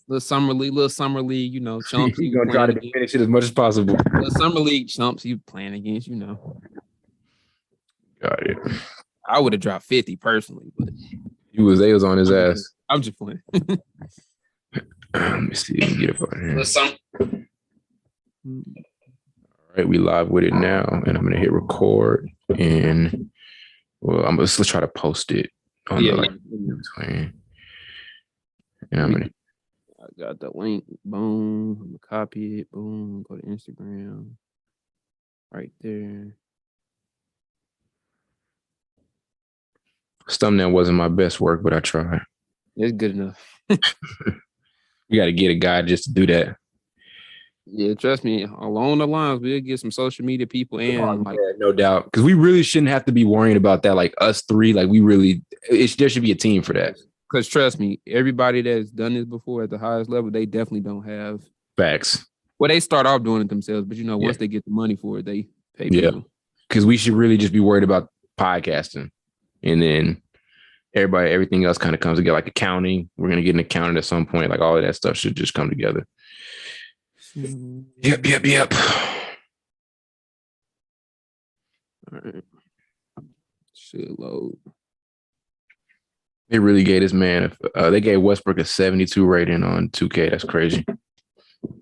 little summer league, chumps. He's gonna try to finish it as much as possible. The summer league chumps you playing against, Got it. I would have dropped 50 personally, but they was on his ass. I'm just playing. Let me see. Get it on here. All All right, we live with it now, and I'm gonna hit record, and let's try to post it on the between. And I got the link. Boom. I'm gonna copy it. Boom. Go to Instagram. Right there. This thumbnail wasn't my best work, but I tried. It's good enough. You got to get a guy just to do that. Yeah, trust me. Along the lines, we'll get some social media people and no doubt, because we really shouldn't have to be worrying about that. Like us three, like there should be a team for that. Because trust me, everybody that's done this before at the highest level, they definitely don't have facts. Well, they start off doing it themselves, but once they get the money for it, they pay people. Yeah, because we should really just be worried about podcasting. And then everything else kind of comes together, like accounting. We're going to get an accountant at some point. Like all of that stuff should just come together. Yep. All right. Should load. They really gave this man, they gave Westbrook a 72 rating on 2K. That's crazy.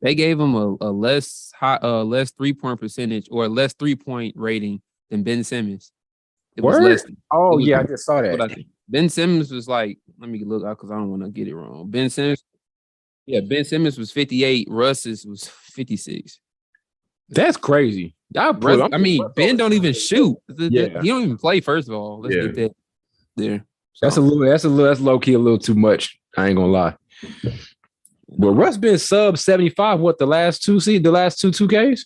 They gave him a less 3-point percentage or a less 3-point rating than Ben Simmons. It was less. I just saw that. Ben Simmons was like, let me look out because I don't want to get it wrong. Ben Simmons was 58. Russ's was 56. That's crazy. Ben don't even shoot. He don't even play. First of all, let's get that there. So. That's low key a little too much. I ain't gonna lie. But Russ been sub 75. What the last two 2Ks?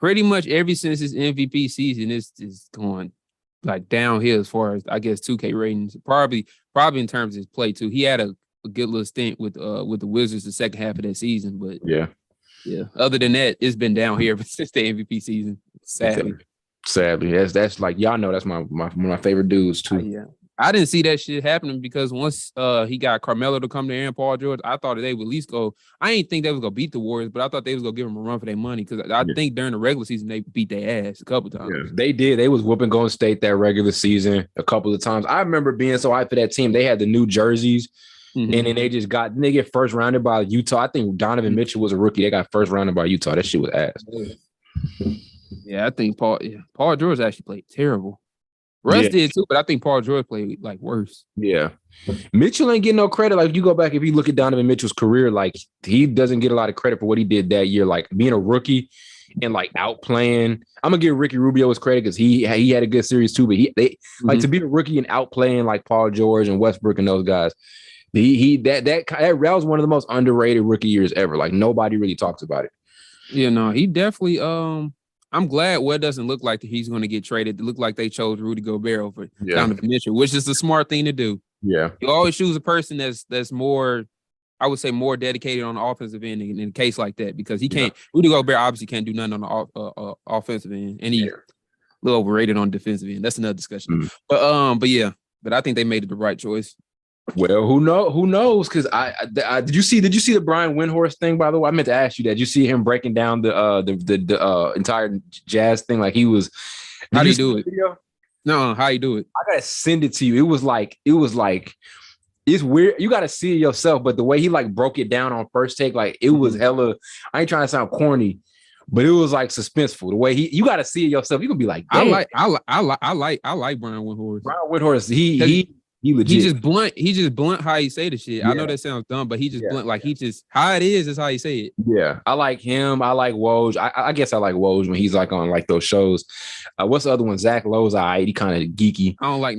Pretty much ever since his MVP season, is going like downhill as far as I guess 2K ratings. Probably in terms of his play too. He had a good little stint with the Wizards the second half of that season, but yeah. Other than that, it's been down here since the MVP season. Sadly, that's like y'all know that's one of my favorite dudes too. Yeah. I didn't see that shit happening because once he got Carmelo to come there and Paul George, I thought they would at least go. I didn't think they was gonna beat the Warriors, but I thought they was gonna give them a run for their money because I think during the regular season they beat their ass a couple times. Yeah, they did. They was whooping Golden State that regular season a couple of times. I remember being so hyped for that team. They had the new jerseys, and then they get first rounded by Utah. I think Donovan Mitchell was a rookie. They got first rounded by Utah. That shit was ass. Yeah, I think Paul George actually played terrible. Russ did too, but I think Paul George played like worse. Yeah. Mitchell ain't getting no credit. Like you go back, if you look at Donovan Mitchell's career, like he doesn't get a lot of credit for what he did that year, like being a rookie and like outplaying. I'm gonna give Ricky Rubio his credit because he had a good series too, but like to be a rookie and outplaying like Paul George and Westbrook and those guys. That was one of the most underrated rookie years ever. Like nobody really talks about it. Yeah, no, he definitely I'm glad it doesn't look like he's going to get traded. It looked like they chose Rudy Gobert over Donovan Mitchell, which is the smart thing to do. Yeah. You always choose a person that's more, I would say, more dedicated on the offensive end in a case like that because he can't. Rudy Gobert obviously can't do nothing on the offensive end, and he's a little overrated on the defensive end. That's another discussion. But I think they made it the right choice. Well, who knows? Because did you see the Brian Windhorst thing? By the way, I meant to ask you that. Did you see him breaking down the entire Jazz thing? Like he was. How do you do it? Video? No, how you do it? I gotta send it to you. It was like it's weird. You gotta see it yourself. But the way he like broke it down on First Take, like it was hella. I ain't trying to sound corny, but it was like suspenseful. The way you gotta see it yourself. You gonna be like, damn. I like Brian Windhorst. Brian Windhorst. He legit. He just blunt how he say the shit. Yeah. I know that sounds dumb, but he just blunt. Like he just how it is how he say it. Yeah. I like him. I like Woj. I guess I like Woj when he's like on like those shows. What's the other one? Zach Lowe's he kind of geeky. I don't like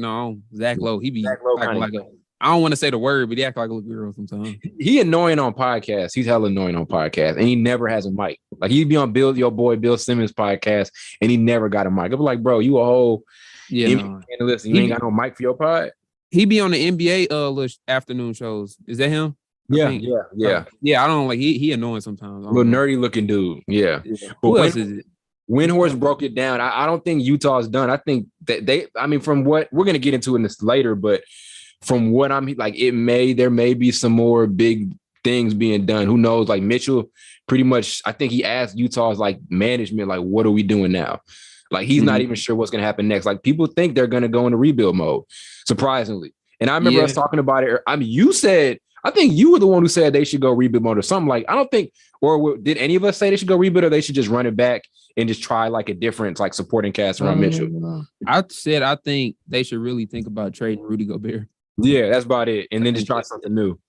Zach Lowe. He be acting like I don't want to say the word, but he act like a little girl sometimes. He annoying on podcasts. He's hella annoying on podcasts, and he never has a mic. Like he'd be on your boy Bill Simmons podcast, and he never got a mic. I'm like, bro, you a whole analyst, and you ain't got no mic for your pod. He be on the NBA little afternoon shows. Is that him? Yeah. I don't like he annoying sometimes. Little nerdy looking dude. Yeah. Who else is it? Windhorst broke it down. I don't think Utah's done. I think that from what we're gonna get into in this later, but from what I'm like, there may be some more big things being done. Who knows? Like Mitchell, pretty much, I think he asked Utah's like management, like, what are we doing now? Like he's not even sure what's going to happen next. Like people think they're going to go into rebuild mode, surprisingly. And I remember us talking about it. I mean, I think you were the one who said they should go rebuild mode or something. Like I don't think, or did any of us say they should go rebuild or they should just run it back and just try like a different like supporting cast around Mitchell? I said I think they should really think about trading Rudy Gobert. Yeah, that's about it. And then just try something new.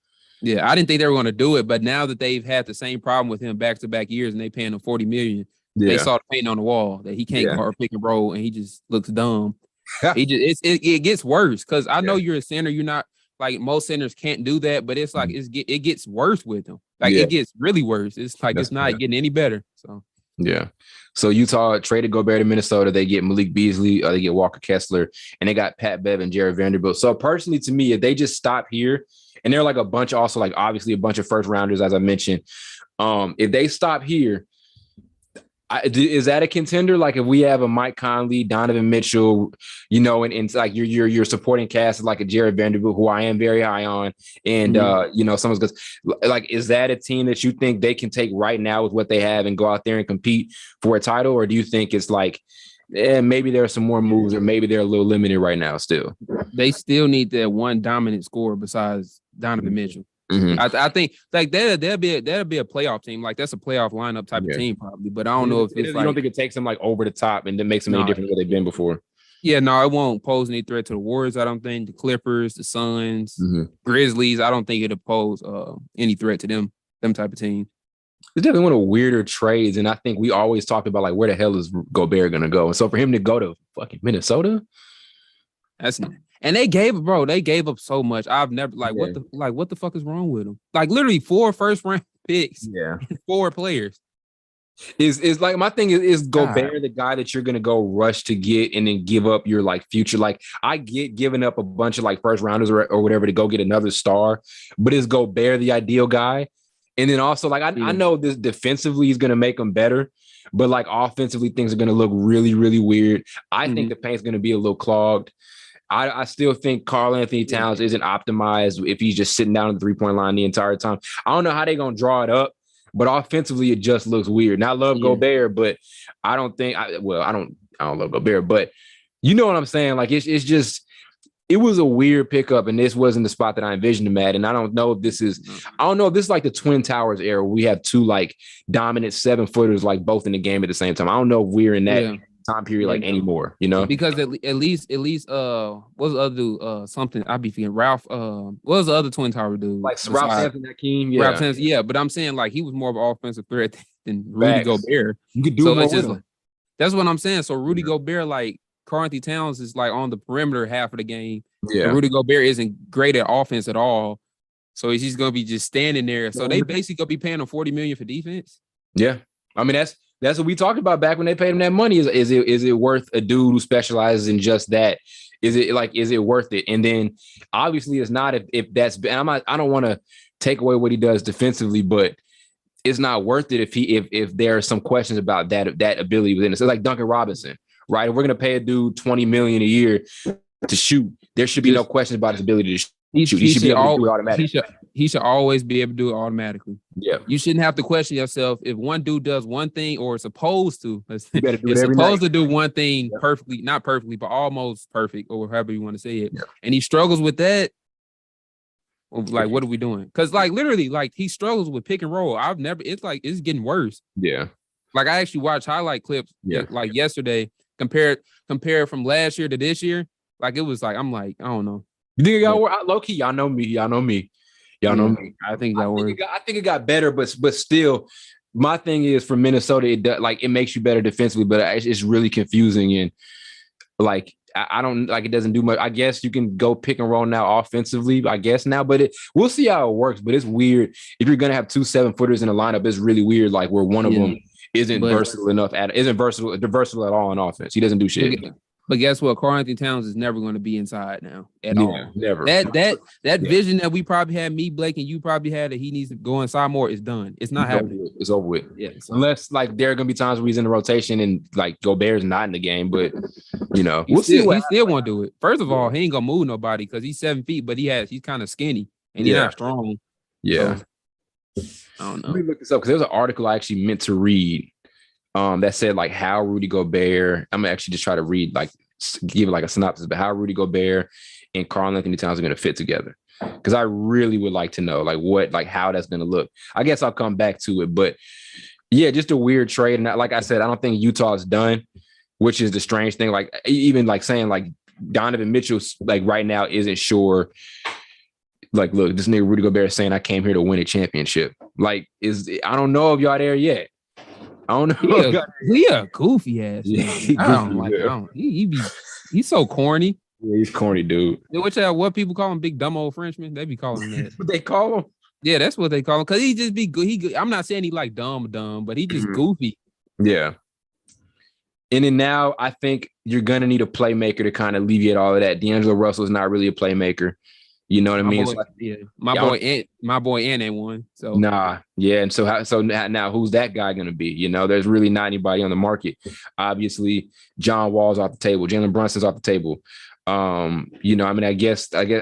Yeah, I didn't think they were going to do it, but now that they've had the same problem with him back-to-back years and they paying him $40 million, they saw the paint on the wall that he can't guard pick and roll and he just looks dumb. It gets worse because I know you're a center. You're not like most centers can't do that, but it's like it gets worse with him. Like it gets really worse. It's like it's not getting any better. So yeah. So Utah traded Gobert to Minnesota. They get Malik Beasley, they get Walker Kessler, and they got Pat Bev and Jared Vanderbilt. So personally, to me, if they just stop here, and they're like a bunch, also like obviously a bunch of first rounders, as I mentioned. If they stop here, is that a contender? Like if we have a Mike Conley, Donovan Mitchell, and like your supporting cast like a Jared Vanderbilt, who I am very high on, and someone's goes like, is that a team that you think they can take right now with what they have and go out there and compete for a title, or do you think it's like, maybe there are some more moves, or maybe they're a little limited right now? Still, they still need that one dominant scorer besides Donovan Mitchell. I think like that'll be a playoff team. Like that's a playoff lineup type of team probably, but I don't know if it's you don't think it takes them like over the top and then makes them any different than what they've been before. Yeah, no, it won't pose any threat to the Warriors. I don't think the Clippers, the Suns, Grizzlies. I don't think it'll pose any threat to them type of team. It's definitely one of the weirder trades, and I think we always talk about like where the hell is Gobert gonna go, and so for him to go to fucking Minnesota, and they gave up so much. I've never what the fuck is wrong with them? Like literally 4 first round picks, and 4 players. Is like my thing is Gobert the guy that you're gonna go rush to get and then give up your like future? Like I get giving up a bunch of like first rounders or whatever to go get another star, but is Gobert the ideal guy? And then also like I know this defensively he's gonna make them better, but like offensively things are gonna look really really weird. I think the paint's gonna be a little clogged. I still think Karl Anthony Towns isn't optimized if he's just sitting down at the 3-point line the entire time. I don't know how they're going to draw it up, but offensively, it just looks weird. And I love Gobert, but I don't love Gobert, but you know what I'm saying? Like, it's just, it was a weird pickup, and this wasn't the spot that I envisioned him at. And I don't know if this is like the Twin Towers era where we have 2 like dominant 7-footers, like both in the game at the same time. I don't know if we're in that time period like anymore, because at least what's the other dude? Something I'd be thinking Ralph. What was the other Twin Tower dude? Like Ralph Sampson, Ralph Sampson, but I'm saying like he was more of an offensive threat than Rudy Gobert. You could do more with him. That's what I'm saying. So Rudy Gobert, like Karl Anthony Towns, is like on the perimeter half of the game. Yeah, Rudy Gobert isn't great at offense at all. So he's just gonna be just standing there. So they basically gonna be paying him $40 million for defense. Yeah, I mean that's what we talked about back when they paid him that money. Is it worth a dude who specializes in just that? Is it worth it? And then obviously it's not if that's. And I don't want to take away what he does defensively, but it's not worth it if there are some questions about that ability within it. So like Duncan Robinson, right? If we're gonna pay a dude $20 million a year to shoot, there should be no question about his ability to shoot. He should be able to do it automatically. He should always be able to do it automatically. Yeah. You shouldn't have to question yourself if one dude does one thing or is supposed to. It's supposed to do one thing perfectly, not perfectly, but almost perfect, or however you want to say it. Yeah. And he struggles with that. Like, what are we doing? Because like literally, like he struggles with pick and roll. It's getting worse. Yeah. Like I actually watched highlight clips like yesterday, compared from last year to this year. Like it was like, I'm like, I don't know. You think it got worse? Low key, y'all know me. I think it got better, but still, my thing is for Minnesota, it makes you better defensively, but it's really confusing, and like I don't like it doesn't do much. I guess you can go pick and roll now offensively, I guess now, but we'll see how it works. But it's weird if you're gonna have 2 7-footers in a lineup. It's really weird, like where one of them isn't versatile at all in offense. He doesn't do shit. But guess what? Karl Anthony Towns is never going to be inside now at all. Never. That vision that we probably had, me, Blake, and you probably had that he needs to go inside more is done. It's not happening. It's over with. Yeah. Unless like there are going to be times where he's in the rotation and like Gobert's not in the game, but we'll see. He still won't do it. First of all, he ain't gonna move nobody because he's 7 feet, but he's kind of skinny and he's not strong. Yeah. So, I don't Let know. me look this up because there's an article I actually meant to read that said like how Rudy Gobert. I'm gonna actually just try to read like give it like a synopsis, but how Rudy Gobert and Karl Anthony Towns are gonna fit together. Because I really would like to know like how that's gonna look. I guess I'll come back to it, but yeah, just a weird trade. And like I said, I don't think Utah's done, which is the strange thing. Like even like saying like Donovan Mitchell like right now isn't sure. Like, look, this nigga Rudy Gobert is saying I came here to win a championship. Like, I don't know if y'all there yet. I don't know. He a goofy ass. Yeah, Nigga. I don't like it. He's so corny. Yeah, he's corny, dude. Which what people call him, big dumb old Frenchman. They be calling him that. What they call him? Yeah, that's what they call him. Cause he just be good. I'm not saying he like dumb, but he just goofy. Yeah. And then now I think you're gonna need a playmaker to kind of alleviate all of that. D'Angelo Russell is not really a playmaker. You know what I mean? My boy ain't one. So nah, yeah. And so now who's that guy gonna be? You know, there's really not anybody on the market. Obviously, John Wall's off the table, Jalen Brunson's off the table. You know, I mean, I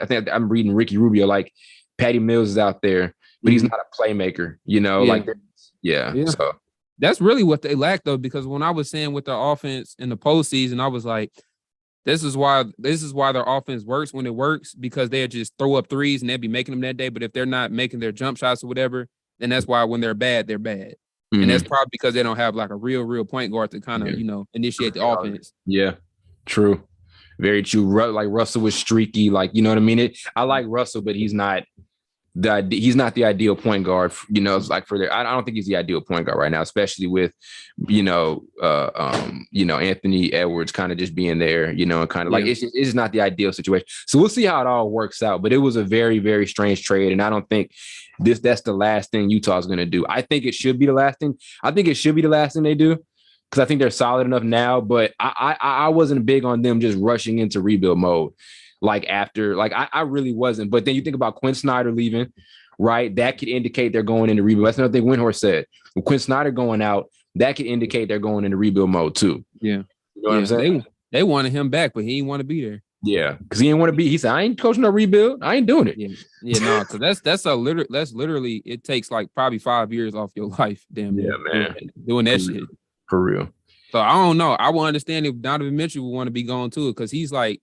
think I'm reading Ricky Rubio, like Patty Mills is out there, but he's not a playmaker, you know, So that's really what they lack though, because when I was saying with their offense in the postseason, I was like, this is why their offense works when it works, because they'll just throw up threes and they'll be making them that day. But if they're not making their jump shots or whatever, then that's why when they're bad, they're bad. And that's probably because they don't have like a real point guard to kind of, initiate the offense. Yeah, true. Very true. Like Russell was streaky, like, you know what I mean? I like Russell, but he's not the ideal point guard, it's like I don't think he's the ideal point guard right now, especially with, Anthony Edwards kind of just being there, and kind of like, it's just not the ideal situation. So we'll see how it all works out, but it was a very, very strange trade. And I don't think that's the last thing Utah's going to do. I think it should be the last thing. I think it should be the last thing they do, because I think they're solid enough now, but I wasn't big on them just rushing into rebuild mode. I really wasn't. But then you think about Quinn Snyder leaving, right? That could indicate they're going into rebuild. That's another thing Windhorst said. With Quinn Snyder going out, that could indicate they're going into rebuild mode too. Yeah. You know what I'm saying? They wanted him back, but he didn't want to be there. Yeah, because he didn't want to be. He said, "I ain't coaching no rebuild. I ain't doing it." No, because that's literally it takes like probably 5 years off your life. Damn, man, doing that shit for real. So I don't know. I will understand if Donovan Mitchell would want to be going to it, because he's like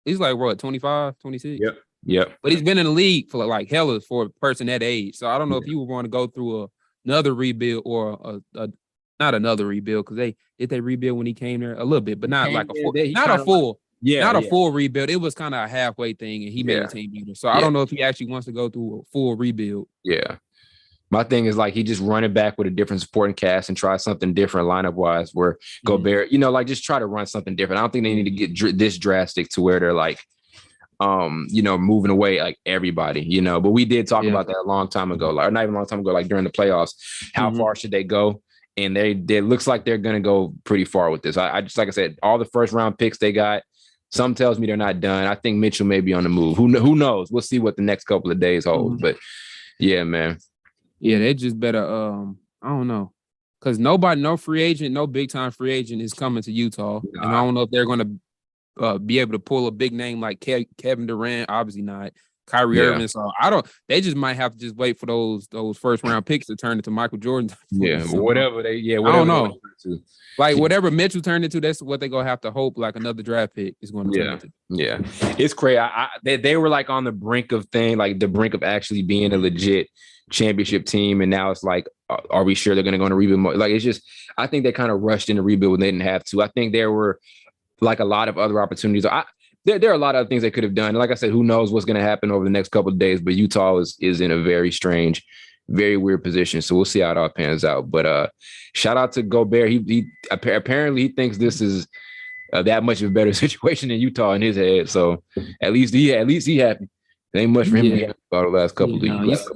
what, 25, 26? Yep. But he's been in the league for like hella for a person that age. So I don't know if you would want to go through another rebuild or not another rebuild, because they rebuild when he came there a little bit, but not like a full rebuild. It was kind of a halfway thing, and he made the team better. So I don't know if he actually wants to go through a full rebuild. Yeah. My thing is like he just run it back with a different supporting cast and try something different lineup wise, where Gobert, like just try to run something different. I don't think they need to get this drastic to where they're like, moving away like everybody, but we did talk about that a long time ago, or not even a long time ago, like during the playoffs, how far should they go? And they looks like they're going to go pretty far with this. I just, like I said, all the first round picks they got, some tells me they're not done. I think Mitchell may be on the move. Who knows? We'll see what the next couple of days hold. But yeah, man. Yeah, they just better, I don't know. Because no free agent, no big-time free agent is coming to Utah. Nah. And I don't know if they're going to be able to pull a big name like Kevin Durant. Obviously not. Kyrie Irving. So they just might have to just wait for those first-round picks to turn into Michael Jordan. Whatever I don't know. Like, whatever Mitchell turned into, that's what they're going to have to hope, like another draft pick is going to turn into. Yeah. It's crazy. They were like on the brink of actually being a legit championship team, and now it's like, are we sure they're going to go into rebuild? Like, it's just, I think they kind of rushed into rebuild when they didn't have to. I think there were like a lot of other opportunities. There are a lot of other things they could have done. Like I said, who knows what's going to happen over the next couple of days? But Utah is in a very strange, very weird position. So we'll see how it all pans out. But shout out to Gobert. He apparently he thinks this is that much of a better situation in Utah in his head. So at least he happy. There ain't much for him to be happy about the last couple of years.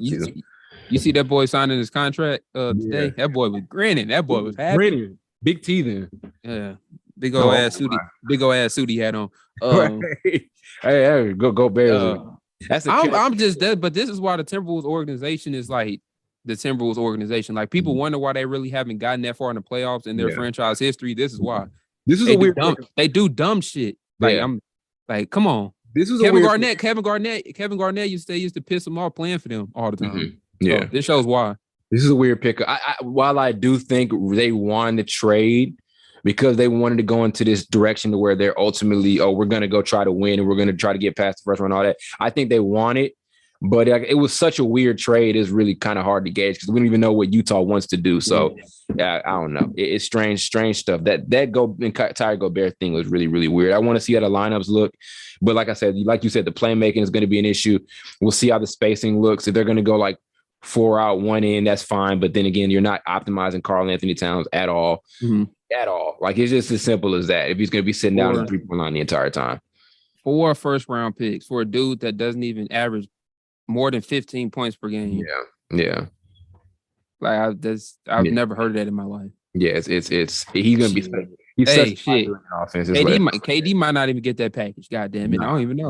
You see that boy signing his contract today? That boy was grinning. That boy was happy. Grinning. Big teething. Yeah. Big old ass suit he had on. Hey, go Bears. I'm just that, but this is why the Timberwolves organization is like the Timberwolves organization. Like, people wonder why they really haven't gotten that far in the playoffs in their franchise history. This is why. This is they do dumb shit. Like, I'm like, come on. This was Kevin Garnett used to piss them off playing for them all the time. Yeah. So this shows why. This is a weird pick. While I do think they won the trade because they wanted to go into this direction to where they're ultimately, we're going to go try to win and we're going to try to get past the first round and all that. I think they won it, but it was such a weird trade. It's really kind of hard to gauge because we don't even know what Utah wants to do. So I don't know. It's strange stuff. That Tyler Gobert thing was really, really weird. I want to see how the lineups look. But like I said, like you said, the playmaking is going to be an issue. We'll see how the spacing looks. If they're going to go like 4 out, 1 in, that's fine. But then again, you're not optimizing Karl Anthony Towns at all. Mm-hmm. At all. Like, it's just as simple as that. If he's going to be sitting down on the 3-point line the entire time. 4 first-round picks for a dude that doesn't even average more than 15 points per game. Yeah. Like, I've never heard of that in my life. Yeah, it's he's going to be he's such shit. Offense. KD might not even get that package. God damn it. I don't even know.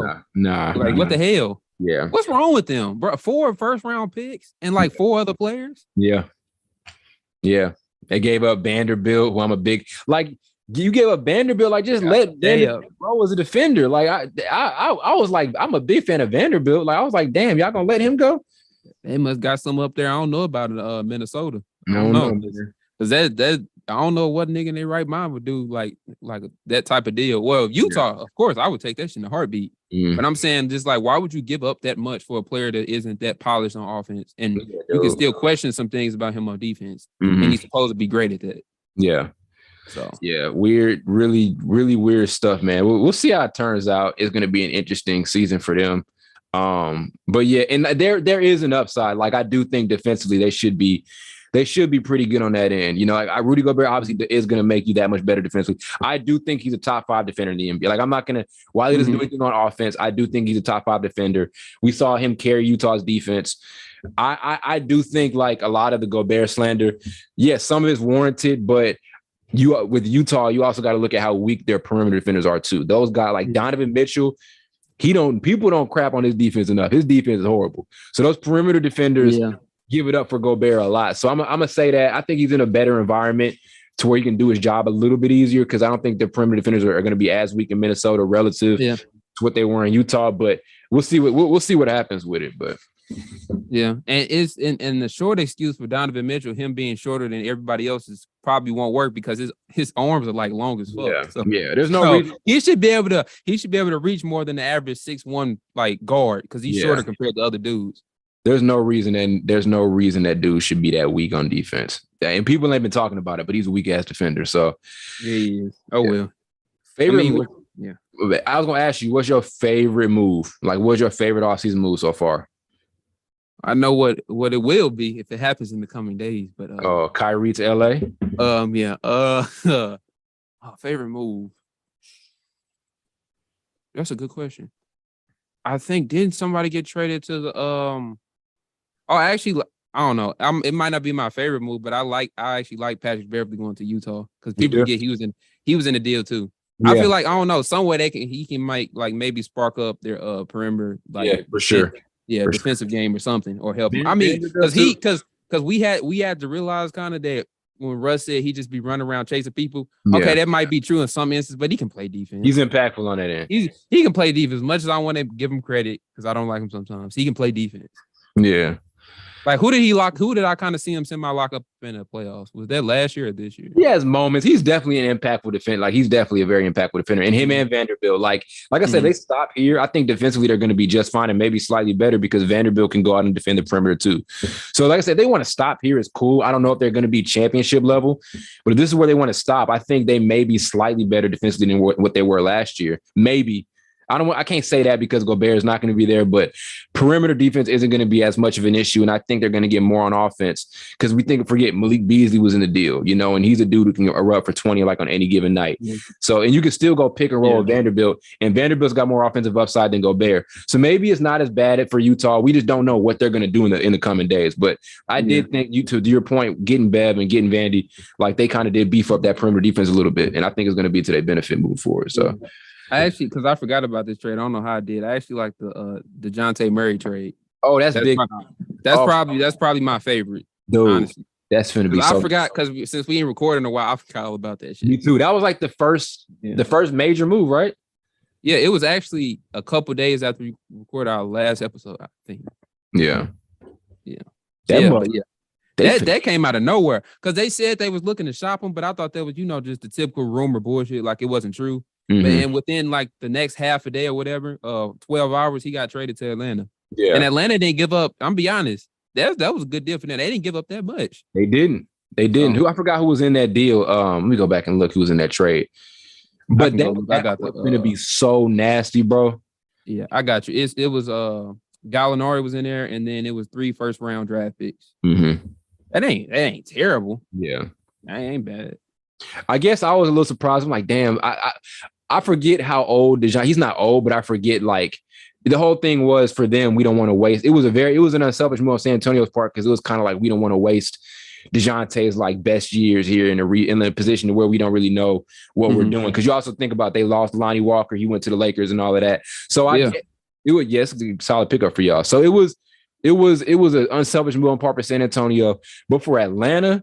What the hell? Yeah. What's wrong with them, bro? 4 first-round picks and like 4 other players? Yeah. They gave up Vanderbilt, who I'm a big you gave up Vanderbilt, like just let Vanderbilt grow as a defender. Like I was like, I'm a big fan of Vanderbilt. Like I was like, damn, y'all gonna let him go? They must got some up there. I don't know about it, Minnesota. I don't know. Cause that I don't know what nigga in their right mind would do like that type of deal. Well, Utah, of course, I would take that shit in a heartbeat. But I'm saying just like, why would you give up that much for a player that isn't that polished on offense? And you can still question some things about him on defense. And he's supposed to be great at that. Yeah. So weird, really, really weird stuff, man. We'll see how it turns out. It's going to be an interesting season for them. But yeah, and there is an upside. Like I do think defensively they should be pretty good on that end. You know, Rudy Gobert obviously is going to make you that much better defensively. I do think he's a top 5 defender in the NBA. Like I'm not going to, while he doesn't do anything on offense, I do think he's a top 5 defender. We saw him carry Utah's defense. I do think like a lot of the Gobert slander, yes, some of it's warranted, but with Utah, you also got to look at how weak their perimeter defenders are too. Those guys like Donovan Mitchell, people don't crap on his defense enough. His defense is horrible. So those perimeter defenders give it up for Gobert a lot. So I'm gonna say that I think he's in a better environment to where he can do his job a little bit easier because I don't think the perimeter defenders are going to be as weak in Minnesota relative to what they were in Utah. But we'll see what happens with it. But yeah, and it's and the short excuse for Donovan Mitchell, him being shorter than everybody else's, probably won't work because his arms are like long as fuck. There's no reason. He should be able to reach more than the average 6'1" like guard because he's shorter compared to other dudes. There's no reason that dude should be that weak on defense. And people ain't been talking about it, but he's a weak ass defender. So yeah, he is. Well. Favorite move? Yeah. I was gonna ask you, what's your favorite move? Like, what's your favorite offseason move so far? I know what it will be if it happens in the coming days, but Kyrie to LA. Favorite move. That's a good question. I think didn't somebody get traded to the actually I don't know. It might not be my favorite move, but I actually like Patrick Beverley going to Utah because people forget he was in the deal too. Yeah. I feel like I don't know some way he can maybe spark up their perimeter for sure. Defensive game or something or help him. I mean, because we had to realize kind of that when Russ said he just be running around chasing people. Okay, that might be true in some instances, but he can play defense. He's impactful on that end. He can play defense as much as I want to give him credit because I don't like him sometimes. He can play defense. Yeah. Like who did I kind of see him semi-lock up in the playoffs? Was that last year or this year? He has moments. He's definitely an impactful defender. Like he's definitely a very impactful defender. And him and Vanderbilt, like I said, they stop here. I think defensively they're going to be just fine and maybe slightly better because Vanderbilt can go out and defend the perimeter too. So like I said, they want to stop here is cool. I don't know if they're going to be championship level, but if this is where they want to stop, I think they may be slightly better defensively than what they were last year. Maybe. I can't say that because Gobert is not going to be there, but perimeter defense isn't going to be as much of an issue. And I think they're going to get more on offense because forget Malik Beasley was in the deal, and he's a dude who can erupt for 20 like on any given night. Yeah. So, and you can still go pick and roll with Vanderbilt, and Vanderbilt's got more offensive upside than Gobert. So maybe it's not as bad for Utah. We just don't know what they're going to do in the coming days. But I did think to your point, getting Bev and getting Vandy, like they kind of did beef up that perimeter defense a little bit. And I think it's going to be to their benefit moving forward. So. I actually, because I forgot about this trade. I don't know how I did. I actually like the DeJounte Murray trade. Oh, that's big. That's probably my favorite. Dude, honestly. That's finna be. I forgot because since we ain't recording in a while, I forgot all about that shit. Me too. That was like the first major move, right? Yeah, it was actually a couple days after we recorded our last episode, I think. Yeah. That came out of nowhere because they said they was looking to shop him, but I thought that was just the typical rumor bullshit, like it wasn't true. Mm-hmm. And within like the next half a day or whatever, 12 hours, he got traded to Atlanta. Yeah, and Atlanta didn't give up. I'm be honest, that was a good deal for them. They didn't give up that much. They didn't. Who I forgot who was in that deal. Let me go back and look who was in that trade. But that was going to be so nasty, bro. Yeah, I got you. It was Gallinari was in there, and then it was 3 first-round draft picks. Mm-hmm. That ain't terrible. Yeah, that ain't bad. I guess I was a little surprised. I'm like, damn, I forget how old DeJounte. He's not old, but I forget like the whole thing was for them. We don't want to waste. It was an unselfish move on San Antonio's part because it was kind of like we don't want to waste DeJounte's like best years here in the position where we don't really know what we're doing. Because you also think about they lost Lonnie Walker, he went to the Lakers and all of that. So it was a solid pickup for y'all. So it was an unselfish move on part for San Antonio. But for Atlanta,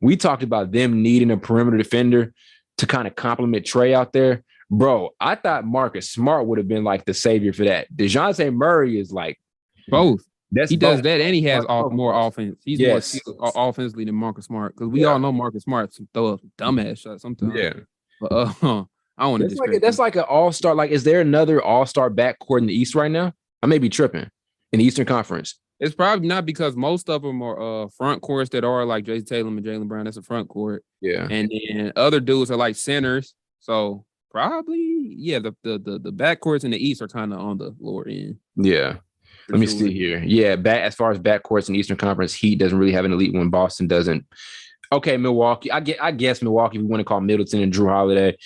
we talked about them needing a perimeter defender to kind of complement Trey out there. Bro, I thought Marcus Smart would have been like the savior for that. DeJounte Murray is like both. He does that, and he has more offense. He's more skilled offensively than Marcus Smart because we all know Marcus Smart can throw up dumbass shots sometimes. Yeah, but I don't want to. That's like an all-star. Like, is there another all-star backcourt in the East right now? I may be tripping in the Eastern Conference. It's probably not because most of them are front courts that are like Jason Tatum and Jaylen Brown. That's a front court. Yeah, and then other dudes are like centers. So probably the backcourts in the East are kind of on the lower end. Yeah. Let me see here. Yeah, as far as backcourts in the Eastern Conference, Heat doesn't really have an elite one. Boston doesn't. Okay, Milwaukee. I guess Milwaukee, we want to call Middleton and Drew Holiday.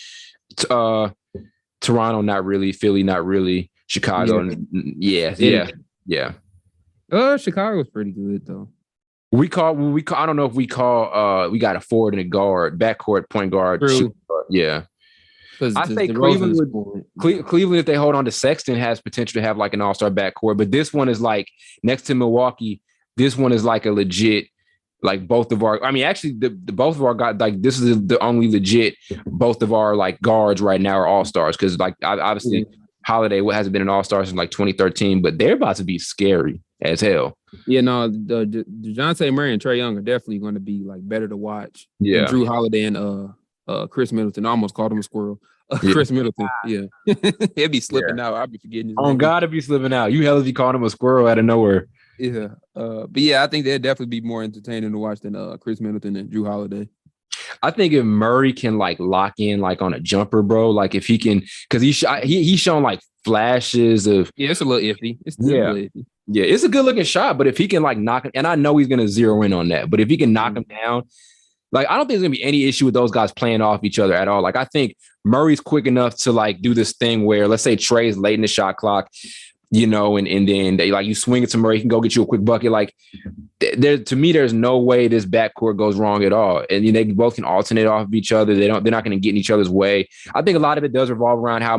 Toronto, not really. Philly, not really. Chicago, yeah. Chicago was pretty good though. I don't know if we got a forward and a guard, backcourt, point guard. Yeah. I say Cleveland, if they hold on to Sexton, has potential to have like an all-star backcourt. But this one is like next to Milwaukee. This one is like a legit, like both of our. I mean, actually, the both of our guys, like this is the only legit. Both of our like guards right now are all-stars because like obviously Holiday hasn't been an all-star since like 2013, but they're about to be scary as hell. Yeah, no, the DeJounte Murray and Trae Young are definitely going to be like better to watch. Yeah, Drew Holiday and Chris Middleton. I almost called him a squirrel. Chris Middleton. Yeah. He'll be slipping out. I'll be forgetting his name. God, to be slipping out. You hell if you called him a squirrel out of nowhere. Yeah. But yeah, I think they'd definitely be more entertaining to watch than Chris Middleton and Drew Holiday. I think if Murray can like lock in like on a jumper, bro, like if he can, because he's shown like flashes of. Yeah, it's a little iffy. It's a little iffy. Yeah, it's a good looking shot, but if he can like knock him, and I know he's gonna zero in on that, but if he can knock him down. Like, I don't think there's going to be any issue with those guys playing off each other at all. Like, I think Murray's quick enough to, like, do this thing where, let's say Trey's late in the shot clock, and then they, like, you swing it to Murray, he can go get you a quick bucket. Like, to me, there's no way this backcourt goes wrong at all. And they both can alternate off of each other. They're not going to get in each other's way. I think a lot of it does revolve around how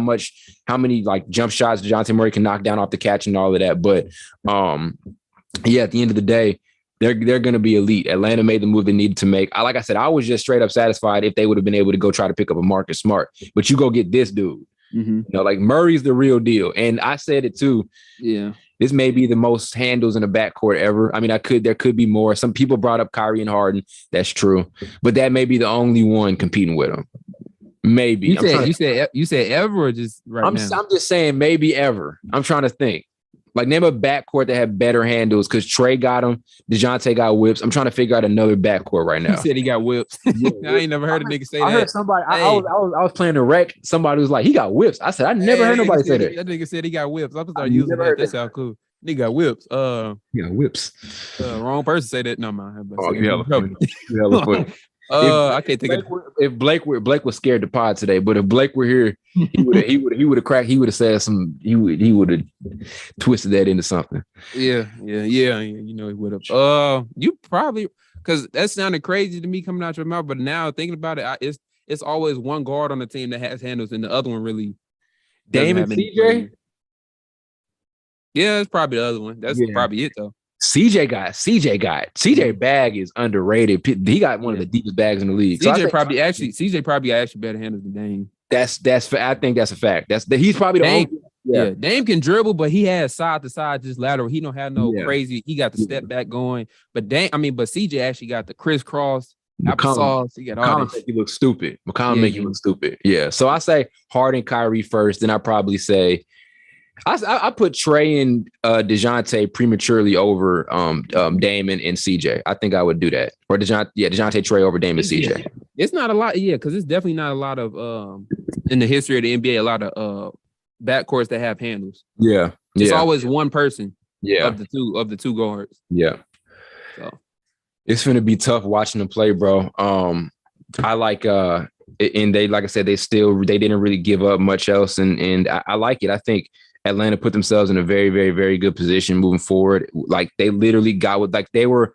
many, like, jump shots DeJounte Murray can knock down off the catch and all of that. But, at the end of the day, they're going to be elite. Atlanta made the move they needed to make. Like I said, I was just straight up satisfied if they would have been able to go try to pick up a Marcus Smart. But you go get this dude. Mm-hmm. Like Murray's the real deal. And I said it too. Yeah. This may be the most handles in a backcourt ever. I mean, there could be more. Some people brought up Kyrie and Harden. That's true. But that may be the only one competing with him. Maybe. You said ever or just right now? I'm just saying maybe ever. I'm trying to think. Like, name a backcourt that had better handles because Trey got them. DeJounte got whips. I'm trying to figure out another backcourt right now. He said he got whips. I ain't never heard a nigga say that. I heard somebody. Hey. I was playing a rec. Somebody was like, he got whips. I said, I never heard nobody say that. That nigga said he got whips. I'm gonna start using that. That sounds cool. Nigga got whips. He got whips. Wrong person say that. No, man. You hella funny. I can't think of if Blake was scared to pod today, but if Blake were here, he would have said some. He would have twisted that into something. Yeah. You know he would have. You probably because that sounded crazy to me coming out your mouth, but now thinking about it, it's always one guard on the team that has handles, and the other one really. Dame and CJ. Yeah, it's probably the other one. That's probably it though. CJ bag is underrated. He got one of the deepest bags in the league. CJ probably got better handles than Dame. I think that's a fact. He's probably the only. Yeah, Dame can dribble, but he has side to side, just lateral. He don't have no Yeah. crazy. He got the step back going, but but CJ actually got the crisscross, McCollum, applesauce. He got all McCollum that. make you look stupid. McCollum Yeah, make you look stupid. Yeah. So I say Harden, Kyrie first. Then I probably say I put Trey and DeJounte prematurely over Damon and CJ. I think I would do that. Or DeJounte Trey over Damon and CJ. Yeah. It's not a lot, because it's definitely not a lot of in the history of the NBA, a lot of backcourts that have handles. Yeah. It's always one person of the two guards. Yeah. So it's gonna be tough watching them play, bro. I like and they, like I said, they didn't really give up much else, and I like it. I think Atlanta put themselves in a very, very, very good position moving forward. Like they literally got what, like there were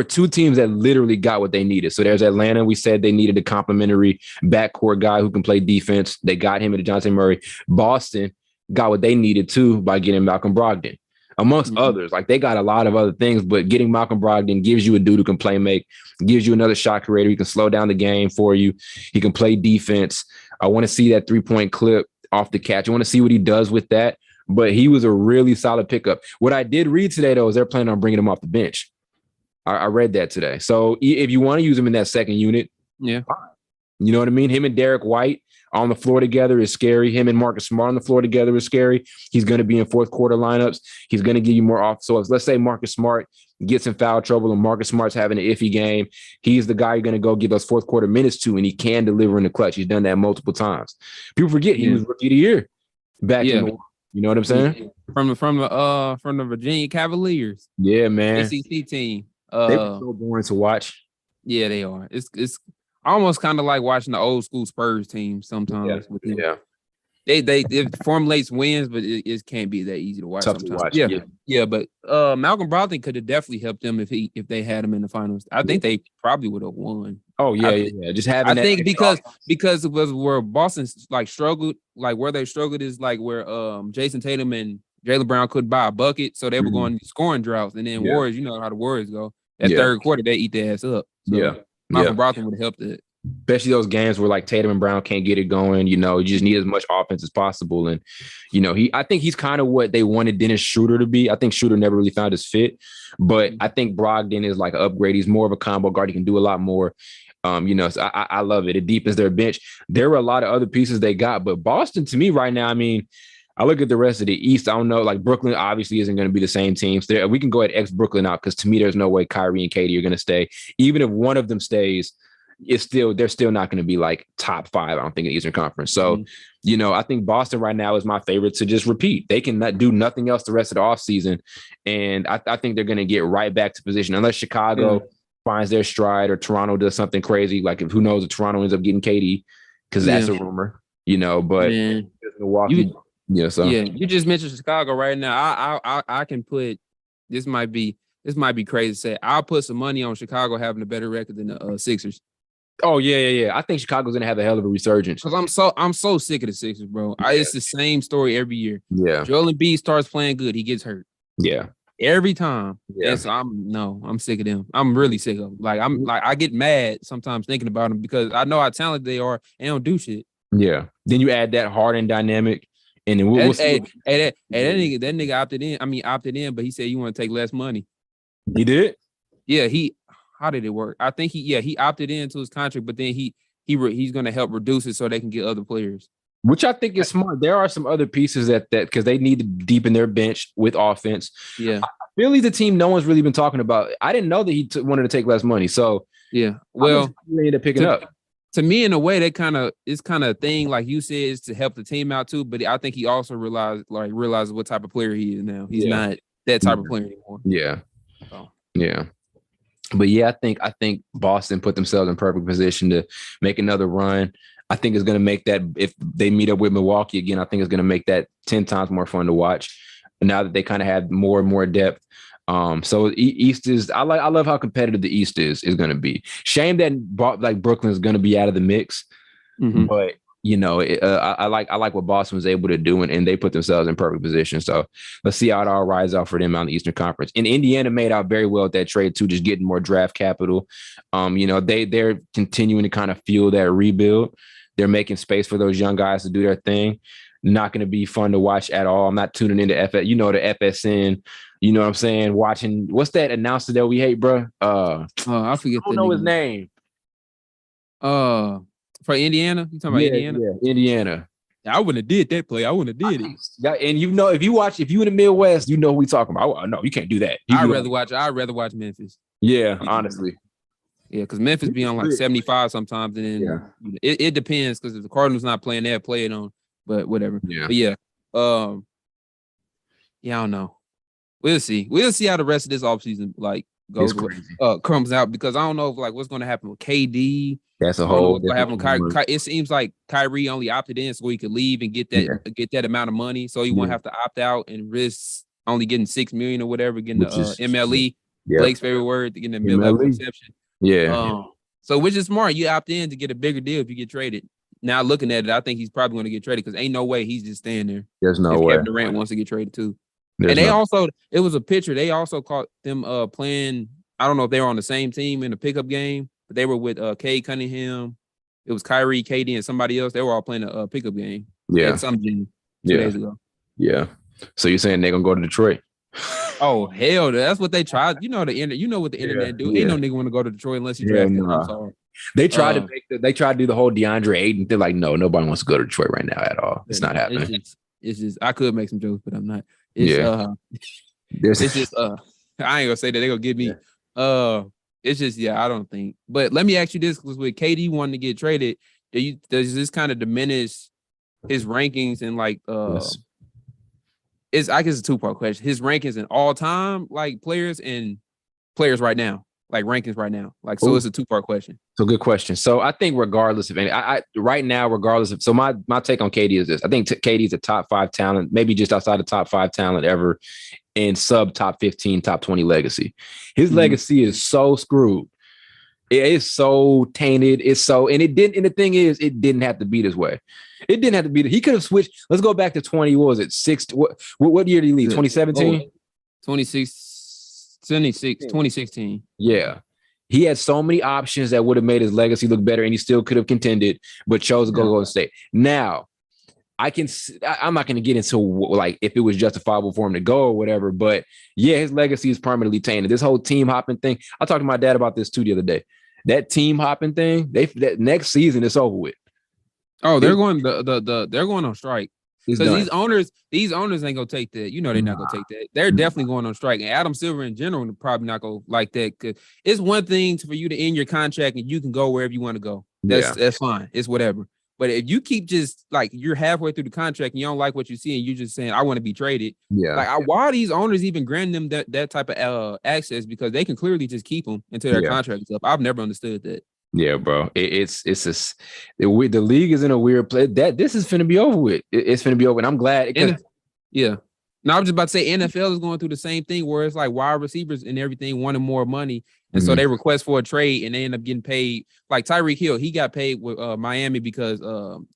two teams that literally got what they needed. So there's Atlanta. We said they needed a complimentary backcourt guy who can play defense. They got him at DeJounte Murray. Boston got what they needed too by getting Malcolm Brogdon, amongst others. Like they got a lot of other things, but getting Malcolm Brogdon gives you a dude who can play make, gives you another shot creator. He can slow down the game for you. He can play defense. I want to see that 3-point clip off the catch. I want to see what he does with that. But he was a really solid pickup. What I did read today, though, is they're planning on bringing him off the bench. I read that today. So if you want to use him in that second unit, yeah, you know what I mean? Him and Derek White on the floor together is scary. Him and Marcus Smart on the floor together is scary. He's going to be in fourth quarter lineups. He's going to give you more off. So let's say Marcus Smart gets in foul trouble and Marcus Smart's having an iffy game. He's the guy you're going to go give those fourth quarter minutes to, and he can deliver in the clutch. He's done that multiple times. People forget he was Rookie of the Year back in the, you know what I'm saying? From the Virginia Cavaliers. Yeah, man. SEC team. They were so boring to watch. Yeah, they are. It's almost kind of like watching the old school Spurs team sometimes. With them. Yeah. It formulates wins, but it can't be that easy to watch. Tough sometimes. to watch. Yeah. But Malcolm Brogdon could have definitely helped them if they had him in the finals. I think they probably would have won. Oh yeah. Just having. I think because it was where Boston like struggled, like where they struggled is like where Jason Tatum and Jaylen Brown couldn't buy a bucket, so they were going scoring droughts, and then Warriors, you know how the Warriors go. That third quarter, they eat their ass up. So Malcolm Brogdon would have helped it. Especially those games where like Tatum and Brown can't get it going, you know, you just need as much offense as possible. And, you know, I think he's kind of what they wanted Dennis Schroeder to be. I think Schroeder never really found his fit, but I think Brogdon is like an upgrade. He's more of a combo guard. He can do a lot more. You know, so I love it. It deepens their bench. There were a lot of other pieces they got, but Boston to me right now, I mean, I look at the rest of the East. I don't know, like Brooklyn obviously isn't going to be the same team. So we can go ahead and X Brooklyn out because to me, there's no way Kyrie and Katie are going to stay. Even if one of them stays, they're still not going to be like top 5, I don't think, in the Eastern Conference. So, you know, I think Boston right now is my favorite to just repeat. They can not do nothing else the rest of the offseason. And I think they're going to get right back to position unless Chicago finds their stride or Toronto does something crazy. Like who knows if Toronto ends up getting Katie because that's a rumor, you know, but Milwaukee. You just mentioned Chicago right now. I can put this might be crazy to say. I'll put some money on Chicago having a better record than the Sixers. Oh yeah. I think Chicago's gonna have a hell of a resurgence because I'm so sick of the Sixers, bro. It's the same story every year. Yeah, Joel Embiid starts playing good, he gets hurt. Yeah, every time. Yeah, so I'm sick of them. I'm really sick of them. Like I get mad sometimes thinking about them because I know how talented they are and don't do shit. Yeah. Then you add that Harden dynamic, and then we'll see. That nigga opted in, but he said you want to take less money. He did. Yeah, how did it work? I think he opted into his contract, but then he's going to help reduce it so they can get other players. Which I think is smart. There are some other pieces that because they need to deepen their bench with offense. Yeah, Philly's a team no one's really been talking about. I didn't know that he wanted to take less money. So yeah, well, they ended up picking up. To me, in a way, it's kind of a thing, like you said, is to help the team out too. But I think he also realizes what type of player he is now. He's not that type of player anymore. Yeah, yeah. But yeah, I think Boston put themselves in perfect position to make another run. I think it's going to make that, if they meet up with Milwaukee again, I think it's going to make that 10 times more fun to watch now that they kind of have more and more depth. So East is, I love how competitive the East is going to be. Shame that Brooklyn is going to be out of the mix, but you know, I like what Boston was able to do, and they put themselves in perfect position. So let's see how it all rides out for them on the Eastern Conference. And Indiana made out very well with that trade too, just getting more draft capital. You know, they're continuing to kind of fuel that rebuild. They're making space for those young guys to do their thing. not going to be fun to watch at all. I'm not tuning into the FSN. You know what I'm saying? Watching what's that announcer that we hate, bro? I forget. I don't know his name. For Indiana, you talking about Indiana? Yeah, Indiana. I wouldn't have did that play. I wouldn't have did it. Yeah, and you know, if you in the Midwest, you know who we talking about. No, you can't do that. I'd rather watch Memphis. Yeah, honestly. Yeah, because Memphis be on like 75 sometimes, and then it depends because if the Cardinals not playing, they'll play it on. But whatever. Yeah. But yeah, I don't know. We'll see. We'll see how the rest of this offseason like goes. Comes out because I don't know if like what's going to happen with KD. That's a whole. What's going to happen with Kyrie. It seems like Kyrie only opted in so he could leave and get that amount of money, so he won't have to opt out and risk only getting $6 million or whatever, getting the MLE. Blake's favorite word, getting the mid-level exception. Yeah. So which is smart. You opt in to get a bigger deal if you get traded. Now looking at it, I think he's probably going to get traded because ain't no way he's just staying there. There's no way. Kevin Durant wants to get traded too. It was a picture. They also caught them playing. I don't know if they were on the same team in a pickup game, but they were with Cade Cunningham. It was Kyrie, KD, and somebody else. They were all playing a pickup game. Yeah. At some gym 2 days ago. Yeah. So you're saying they're gonna go to Detroit? Oh hell, that's what they tried. You know what the internet do. Ain't no nigga want to go to Detroit unless you draft him. I'm sorry. They tried to do the whole DeAndre Ayton. They're like, no, nobody wants to go to Detroit right now at all. It's not happening. It's just I could make some jokes, but I'm not. It's just I ain't gonna say that they're gonna give me it's just I don't think. But let me ask you this, because with KD wanting to get traded, does this kind of diminish his rankings and like I guess it's a 2-part question. His rankings in all time like players and players right now, like rankings right now. Like so it's a 2-part question. So good question. So I think regardless of any, right now, regardless of, so my take on KD is this. I think KD is a top 5 talent, maybe just outside the top 5 talent ever in sub top 15, top 20 legacy. His legacy is so screwed. It is so tainted. And the thing is, it didn't have to be this way. It didn't have to be. He could have switched. Let's go back to 20. What was it? What year did he leave? 2017? 2016. Yeah. He had so many options that would have made his legacy look better, and he still could have contended, but chose to go Golden State. Now, I'm not going to get into like if it was justifiable for him to go or whatever, but yeah, his legacy is permanently tainted. This whole team hopping thing. I talked to my dad about this too the other day. That team hopping thing, that next season it's over with. Oh, they're going on strike. Because these owners ain't gonna take that. You know they're not gonna take that. They're definitely going on strike. And Adam Silver in general probably not gonna like that. Cause it's one thing for you to end your contract and you can go wherever you want to go. That's fine. It's whatever. But if you keep just like you're halfway through the contract and you don't like what you see and you're just saying I want to be traded, why are these owners even granting them that type of access? Because they can clearly just keep them until their contract is up. I've never understood that. Yeah, bro. It's just the league is in a weird place. This is finna be over with. It's finna be over, and I'm glad. No, I was just about to say NFL is going through the same thing where it's like wide receivers and everything wanted more money. And so they request for a trade and they end up getting paid. Like Tyreek Hill, he got paid with Miami because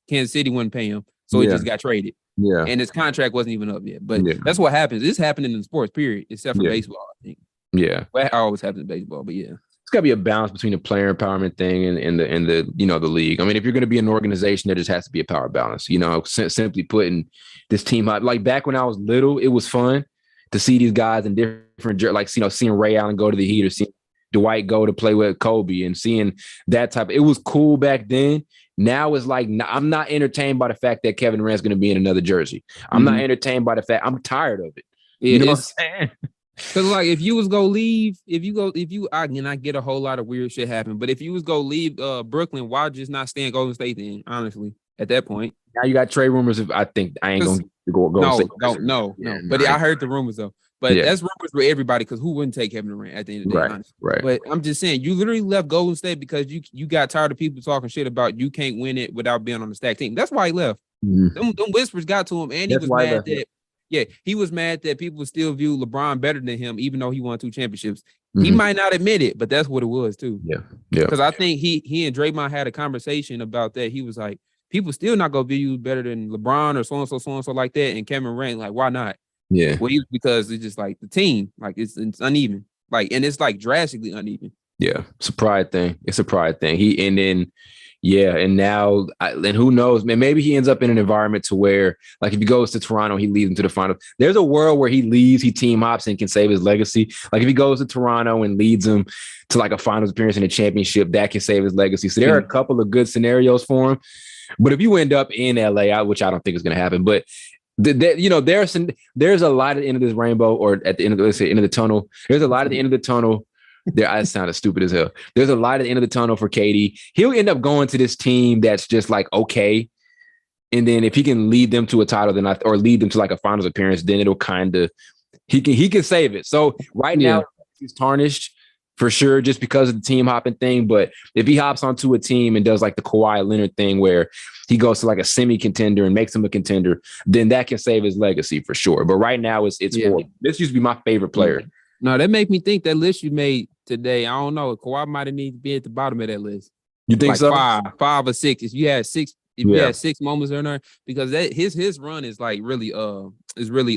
Kansas City wouldn't pay him. So he just got traded. Yeah. And his contract wasn't even up yet. But that's what happens. It's happening in sports, period, except for baseball, I think. Yeah. Well, it always happens in baseball, but yeah. It's got to be a balance between the player empowerment thing and the the league. I mean, if you're going to be an organization, there just has to be a power balance. Simply putting this team out. Like back when I was little, it was fun to see these guys in different, like seeing Ray Allen go to the Heat or seeing Dwight go to play with Kobe and seeing that type. It was cool back then. Now it's like I'm not entertained by the fact that Kevin Durant's going to be in another jersey. I'm not entertained by the fact I'm tired of it. You know what I'm saying? Because like if you was go leave, I get a whole lot of weird shit happen. But if you was go leave Brooklyn, why just not stay in Golden State then? Honestly, at that point, now you got trade rumors. I think I ain't gonna go. No. But I heard the rumors though. But that's rumors for everybody because who wouldn't take Kevin Durant at the end of the day? Honestly. Right. But I'm just saying, you literally left Golden State because you got tired of people talking shit about you can't win it without being on the stack team. That's why he left. Them whispers got to him, and he was mad that. Yeah, he was mad that people still view LeBron better than him, even though he won 2 championships. He might not admit it, but that's what it was too. Yeah. Because I think he and Draymond had a conversation about that. He was like, people still not gonna view you better than LeBron or so and so like that. And Kevin Durant, like, why not? Yeah. Well, because it's just like the team, like it's uneven, like, and it's like drastically uneven. Yeah, it's a pride thing. Then Yeah, and now, and who knows, man, maybe he ends up in an environment to where, like, if he goes to Toronto, he leads them to the finals. There's a world where he leaves, he team hops and can save his legacy. Like, if he goes to Toronto and leads them to like a finals appearance in a championship, that can save his legacy. So there are a couple of good scenarios for him. But if you end up in LA, which I don't think is going to happen, but there's a light at the end of this rainbow, or at the end of end of the tunnel. There's a light at the end of the tunnel. I sounded stupid as hell. There's a light at the end of the tunnel for KD. He'll end up going to this team that's just like okay, and then if he can lead them to a title, then or lead them to like a finals appearance, then it'll kind of he can save it. So right now he's tarnished for sure just because of the team hopping thing. But if he hops onto a team and does like the Kawhi Leonard thing where he goes to like a semi contender and makes him a contender, then that can save his legacy for sure. But right now it's horrible. This used to be my favorite player. No, that make me think that list you made today, I don't know. Kawhi might have needed to be at the bottom of that list. You think like so? Five or six. If you had six moments in there, because that his run is like really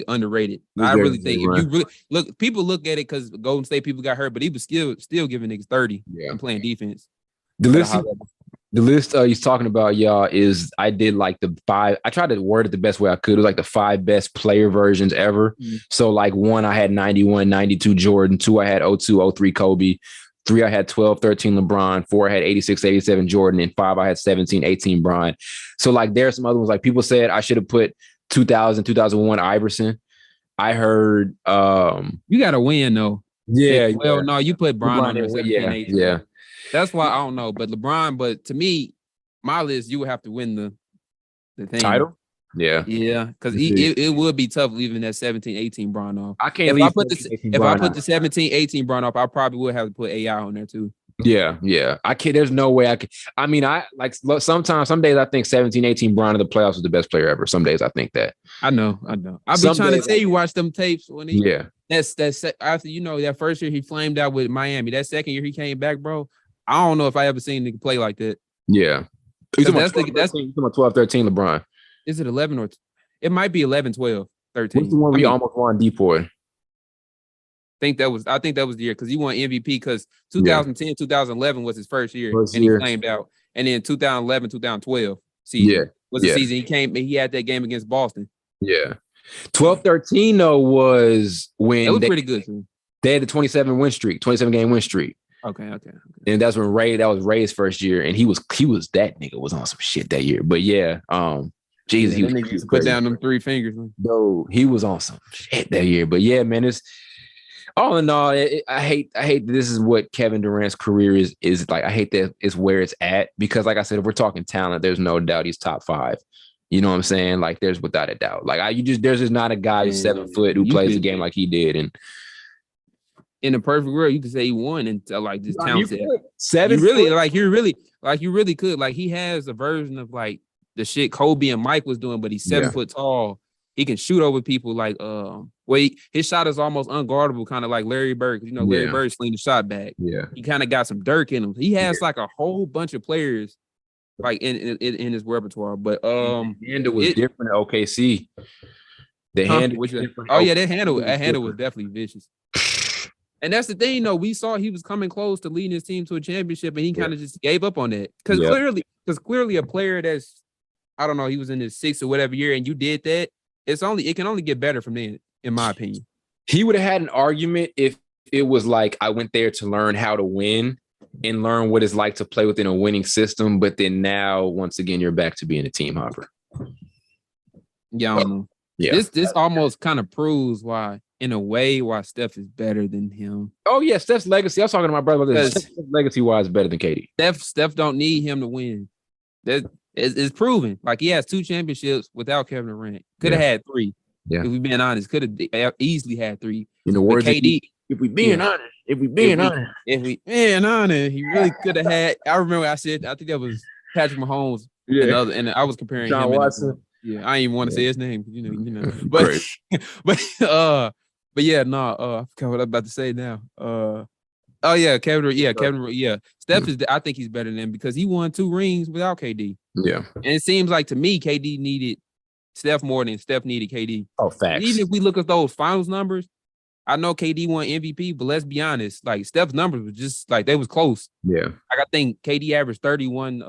underrated. I really think if you really look, people look at it because Golden State people got hurt, but he was still giving niggas 30 and playing defense. The list he's talking about, y'all, is I did like the 5. I tried to word it the best way I could. It was like the 5 best player versions ever. So like 1, I had 91, 92 Jordan. 2, I had 02, 03 Kobe. 3, I had 12, 13 LeBron. 4, I had 86, 87 Jordan. And 5, I had 17, 18 Bron. So like there are some other ones. Like people said I should have put 2000, 2001 Iverson. I heard you got to win though. Yeah. Well, no, you put Bron on there. 17, 18. Yeah. That's why I don't know. But LeBron, but to me, my list, you would have to win the thing. Title? Yeah. Yeah. Because it would be tough leaving that 17, 18 Bron off. I can't if I put the 17, 18 Bron off, I probably would have to put AI on there too. Yeah. I can't, there's no way I could. I mean, I like some days I think 17, 18 Bron in the playoffs was the best player ever. Some days I think that. I know. I've been trying to tell you, watch them tapes when he that's after that first year he flamed out with Miami. That second year he came back, bro. I don't know if I ever seen a nigga play like that. Yeah. That's 12, 13 LeBron. Is it 11 or it might be 11, 12, 13. What's the one where you almost won Depoy? I think that was the year because he won MVP because 2010, 2011 was his first year and he flamed out. And then 2011, 2012 season was the season he had that game against Boston. Yeah. 12, 13 though was when it was pretty good too. They had the 27 game win streak. Okay. And that's when that was Ray's first year, and he was that nigga was on some shit that year. But Jesus, he was put down them 3 fingers. No, he was on some shit that year. But yeah, man, it's all in all. I hate that this is what Kevin Durant's career is like. I hate that it's where it's at because, like I said, if we're talking talent, there's no doubt he's top 5. You know what I'm saying? Like, there's without a doubt. Like, there's just not a guy who's 7 foot who plays the game like he did, and. In a perfect world, you could say he won and like this talented. You really could. Like he has a version of like the shit Kobe and Mike was doing, but he's 7 foot tall. He can shoot over people like his shot is almost unguardable, kind of like Larry Bird. Larry Bird sling the shot back. Yeah. He kind of got some Dirk in him. He has like a whole bunch of players like in his repertoire. But and it was different at OKC. The handle was different. Oh yeah, that handle was definitely vicious. And that's the thing, we saw he was coming close to leading his team to a championship, and he kind of just gave up on that. Because clearly a player that's, I don't know, he was in his 6th or whatever year, and you did that, it can only get better from then, in my opinion. He would have had an argument if it was like, I went there to learn how to win and learn what it's like to play within a winning system, but then now, once again, you're back to being a team hopper. Yeah, I don't know. Yeah. This almost kind of proves why Steph is better than him. Oh yeah, Steph's legacy. I was talking to my brother about this. Steph's legacy wise better than KD. Steph don't need him to win. That is proven. Like he has 2 championships without Kevin Durant. Could have had 3. Yeah. If we're being honest, could have easily had 3. In the words KD. If we being honest, he really could have had. I remember I think that was Patrick Mahomes. Yeah. And I was comparing John him. Watson. Yeah, I didn't even want to say his name, But yeah, no, I forgot what I'm about to say now. Kevin. Steph is. I think he's better than him because he won 2 rings without KD. Yeah, and it seems like to me, KD needed Steph more than Steph needed KD. Oh, facts. Even if we look at those finals numbers, I know KD won MVP, but let's be honest, like Steph's numbers was just like they was close. Yeah. Like I think KD averaged 31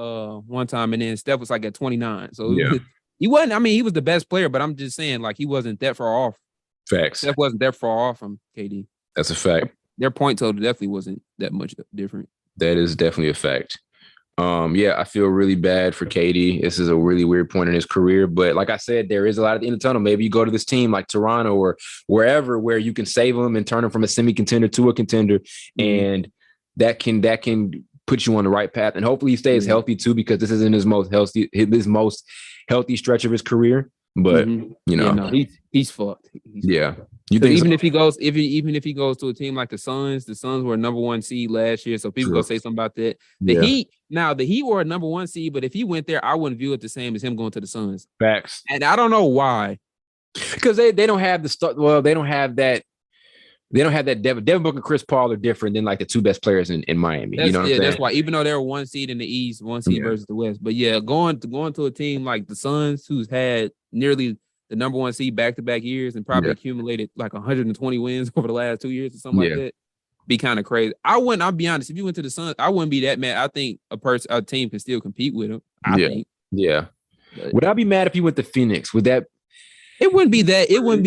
one time, and then Steph was like at 29. So he wasn't. I mean, he was the best player, but I'm just saying like he wasn't that far off. Facts. Steph wasn't that far off from KD. That's a fact. Their point total definitely wasn't that much different. That is definitely a fact. Yeah, I feel really bad for KD. This is a really weird point in his career, but like I said, there is a lot at the end of the tunnel. Maybe you go to this team like Toronto or wherever where you can save him and turn him from a semi-contender to a contender, and that can put you on the right path. And hopefully he stays healthy too, because this isn't his most healthy stretch of his career. But he's fucked. You think even if he goes to a team like the Suns were a number 1 seed last year, so people gonna say something about that. The Heat were a number 1 seed, but if he went there, I wouldn't view it the same as him going to the Suns. Facts. And I don't know why, because they don't have the stuff. Well, they don't have that. They don't have that. Devin Booker and Chris Paul are different than like the 2 best players in Miami. You know what I'm saying? That's why, even though they're 1 seed in the East, 1 seed versus the West. But going to a team like the Suns, who's had nearly the number 1 seed back-to-back years and probably accumulated like 120 wins over the last 2 years or something like that, be kind of crazy. I'll be honest, if you went to the Suns, I wouldn't be that mad. I think a team can still compete with them. I think. Yeah. But would I be mad if he went to Phoenix? Would that? It wouldn't be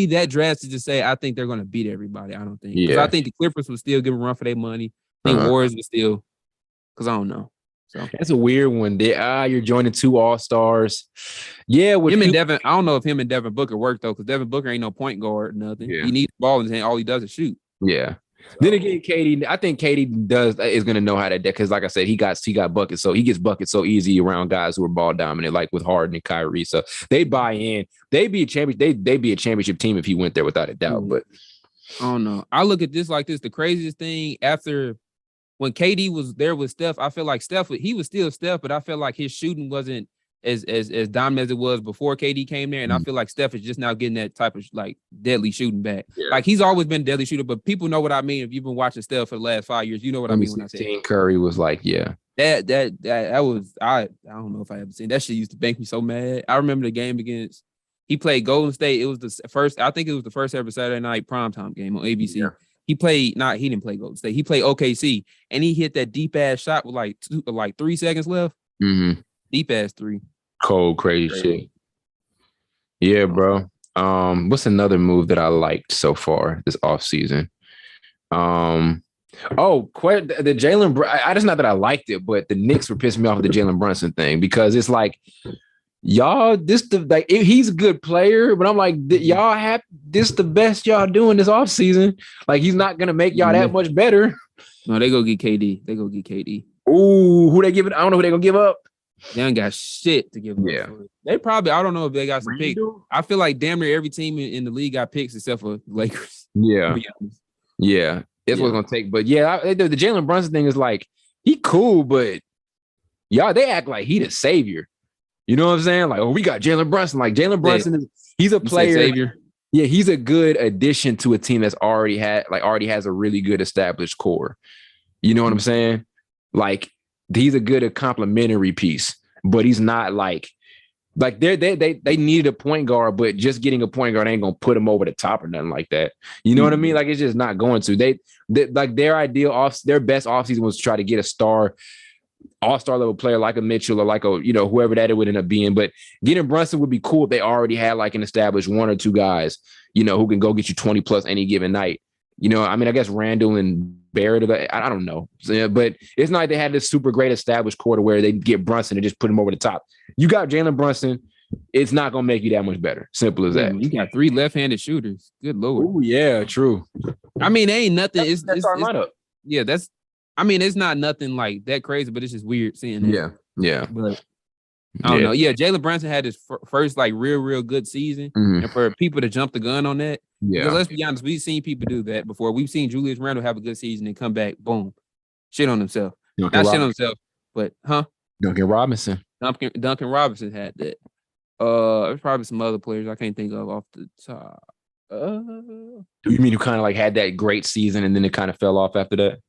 that drastic to say I think they're going to beat everybody. I don't think. Because I think the Clippers would still give a run for their money. I think Warriors would still, because I don't know. So that's a weird one. You're joining 2 All-Stars. Yeah, with him and Devin. I don't know if him and Devin Booker work though, because Devin Booker ain't no point guard or nothing. Yeah. He needs the ball in his hand. All he does is shoot. Yeah. So. Then again, KD, I think KD is going to know how to, because like I said, he got buckets, so he gets buckets so easy around guys who are ball dominant, like with Harden and Kyrie. So they buy in. They'd be a championship team if he went there without a doubt. But I don't know. I look at this like this: the craziest thing after when KD was there with Steph, I feel like he was still Steph, but I feel like his shooting wasn't as dominant as it was before KD came there. And I feel like Steph is just now getting that type of like deadly shooting back. Yeah. Like he's always been a deadly shooter, but people know what I mean. If you've been watching Steph for the last 5 years, you know what I mean when I say Curry was like, that was I don't know if I ever seen that shit. Used to make me so mad. I remember the game against he played Golden State. It was the first ever Saturday night primetime game on ABC. Yeah. He didn't play Golden State. He played OKC, and he hit that deep ass shot with like 3 seconds left. Deep ass 3. Cold, crazy shit. Yeah, bro. What's another move that I liked so far this offseason? The Jalen. I just not that I liked it, but the Knicks were pissing me off with the Jalen Brunson thing, because it's like, y'all, he's a good player, but I'm like, y'all have this the best y'all doing this offseason. Like, he's not gonna make y'all that much better. No, they go get KD. Ooh, who they giving? I don't know who they gonna give up. They ain't got shit to give up. Yeah. They probably, I don't know if they got some picks. I feel like damn near every team in the league got picks except for Lakers. Yeah. Yeah. That's what it's gonna take. But yeah, the Jalen Brunson thing is like, he cool, but y'all, they act like he the savior. You know what I'm saying? Like, we got Jalen Brunson. Like, Jalen Brunson he's a player. Savior. Yeah, he's a good addition to a team that's already has a really good established core. You know what I'm saying? Like, he's a good complementary piece, but he's not like they needed a point guard, but just getting a point guard ain't gonna put him over the top or nothing like that. You know what I mean? Like, it's just not going to. They like their best offseason was to try to get a all-star level player like a Mitchell or like whoever that it would end up being. But getting Brunson would be cool if they already had like an established 1 or 2 guys, who can go get you 20 plus any given night. I mean, I guess Randall and Barrett, I don't know. So, but it's not like they had this super great established core to where they get Brunson and just put him over the top. You got Jalen Brunson. It's not going to make you that much better. Simple as that. You got 3 left-handed shooters. Good Lord. Oh, yeah, true. I mean, it ain't nothing. That's our lineup. Yeah, it's not nothing like that crazy, but it's just weird seeing it. Yeah. But I don't know. Yeah, Jalen Brunson had his first like real good season. And for people to jump the gun on that, because let's be honest, we've seen people do that before. We've seen Julius Randle have a good season and come back, boom, shit on himself. Not shit on himself, but Duncan Robinson. Duncan Robinson had that. There's probably some other players I can't think of off the top. Do you mean you kind of like had that great season and then it kind of fell off after that?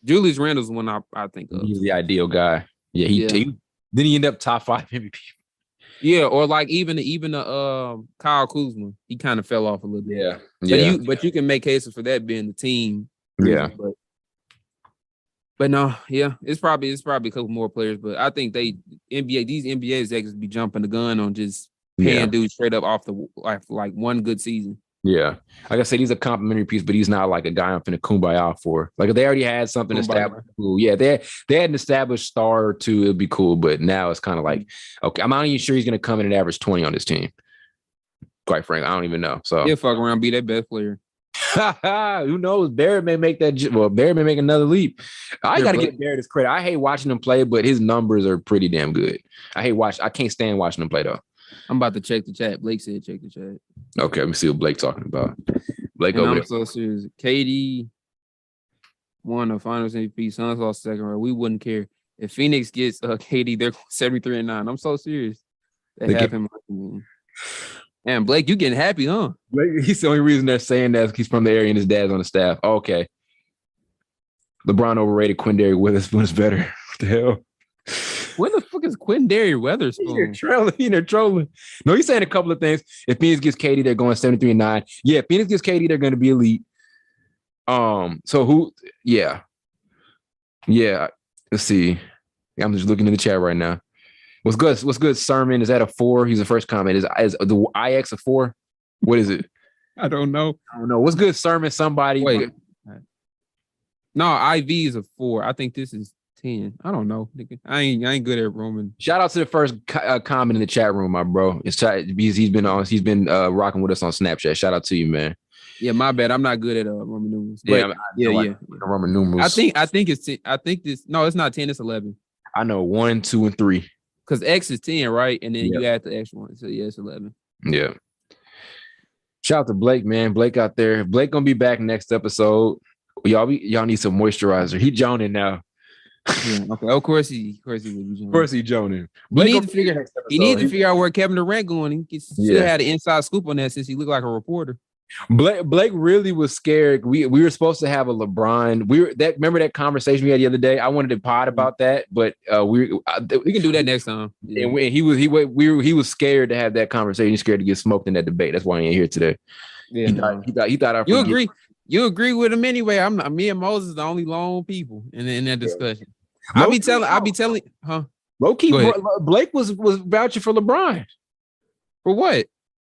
Julius Randle's the one I think of. He's the ideal guy. Yeah, then he ended up top 5 MVP. Yeah, or like even the Kyle Kuzma, he kind of fell off a little bit. Yeah. But you can make cases for that being the team Yeah. reason, but no, yeah, it's probably a couple more players, but I think these NBA executives be jumping the gun on just paying dudes straight up off the like one good season. Yeah. Like I said, he's a complimentary piece, but he's not like a guy I'm finna kumbaya for. Like if they already had something established, cool. Yeah, they had an established star or two, it'd be cool. But now it's kind of like, okay, I'm not even sure he's gonna come in and average 20 on this team. Quite frankly, I don't even know. So he'll fuck around, be that best player. Who knows? Barrett may make that. Well, Barrett may make another leap. I got to give Barrett his credit. I hate watching him play, but his numbers are pretty damn good. I can't stand watching him play though. I'm about to check the chat. Blake said check the chat. Okay, let me see what Blake's talking about. Blake and over I'm there. so serious. KD won the Finals MVP. Suns lost second round. We wouldn't care if Phoenix gets KD. They're 73-9. I'm so serious. They have him. And Blake, you getting happy, huh? Blake, he's the only reason they're saying that is he's from the area and his dad's on the staff. Oh, okay. LeBron overrated. Quindary Witherspoon's better. What the hell? When the fuck is Quindary Witherspoon? They're trolling. No, he's saying a couple of things. If Phoenix gets KD, they're going 73-9. Yeah, if Phoenix gets KD, they're going to be elite. So who? Yeah. Let's see. I'm just looking in the chat right now. What's good? Sermon is that a 4? He's the first comment. Is the IX a 4? What is it? I don't know. What's good? Sermon? Somebody. Wait. No, IV is a 4. I think this is 10. I don't know. I ain't good at Roman. Shout out to the first comment in the chat room, my bro. It's because he's been rocking with us on Snapchat. Shout out to you, man. Yeah, my bad. I'm not good at Roman numerals. Yeah, Roman numerals. I think it's 10. I think this. No, it's not 10. It's 11. I know 1, 2, and 3. Because X is 10, right? And then you add the extra one. So yeah, it's 11. Yeah. Shout out to Blake, man. Blake out there. Blake gonna be back next episode. Y'all need some moisturizer. He joning now. Yeah, okay. Of course he will be joning. Of course he joning. He needs to figure out where Kevin Durant going. He still had an inside scoop on that since he looked like a reporter. Blake really was scared. We were supposed to have a LeBron. Remember that conversation we had the other day. I wanted to pod about that, but we can do that next time. Yeah. And he was scared to have that conversation. He's scared to get smoked in that debate. That's why he ain't here today. Yeah, he thought. You agree? You agree with him anyway. Me and Moses the only lone people in that discussion. Yeah. I'll be telling, huh? Low key, Blake was vouching for LeBron. For what?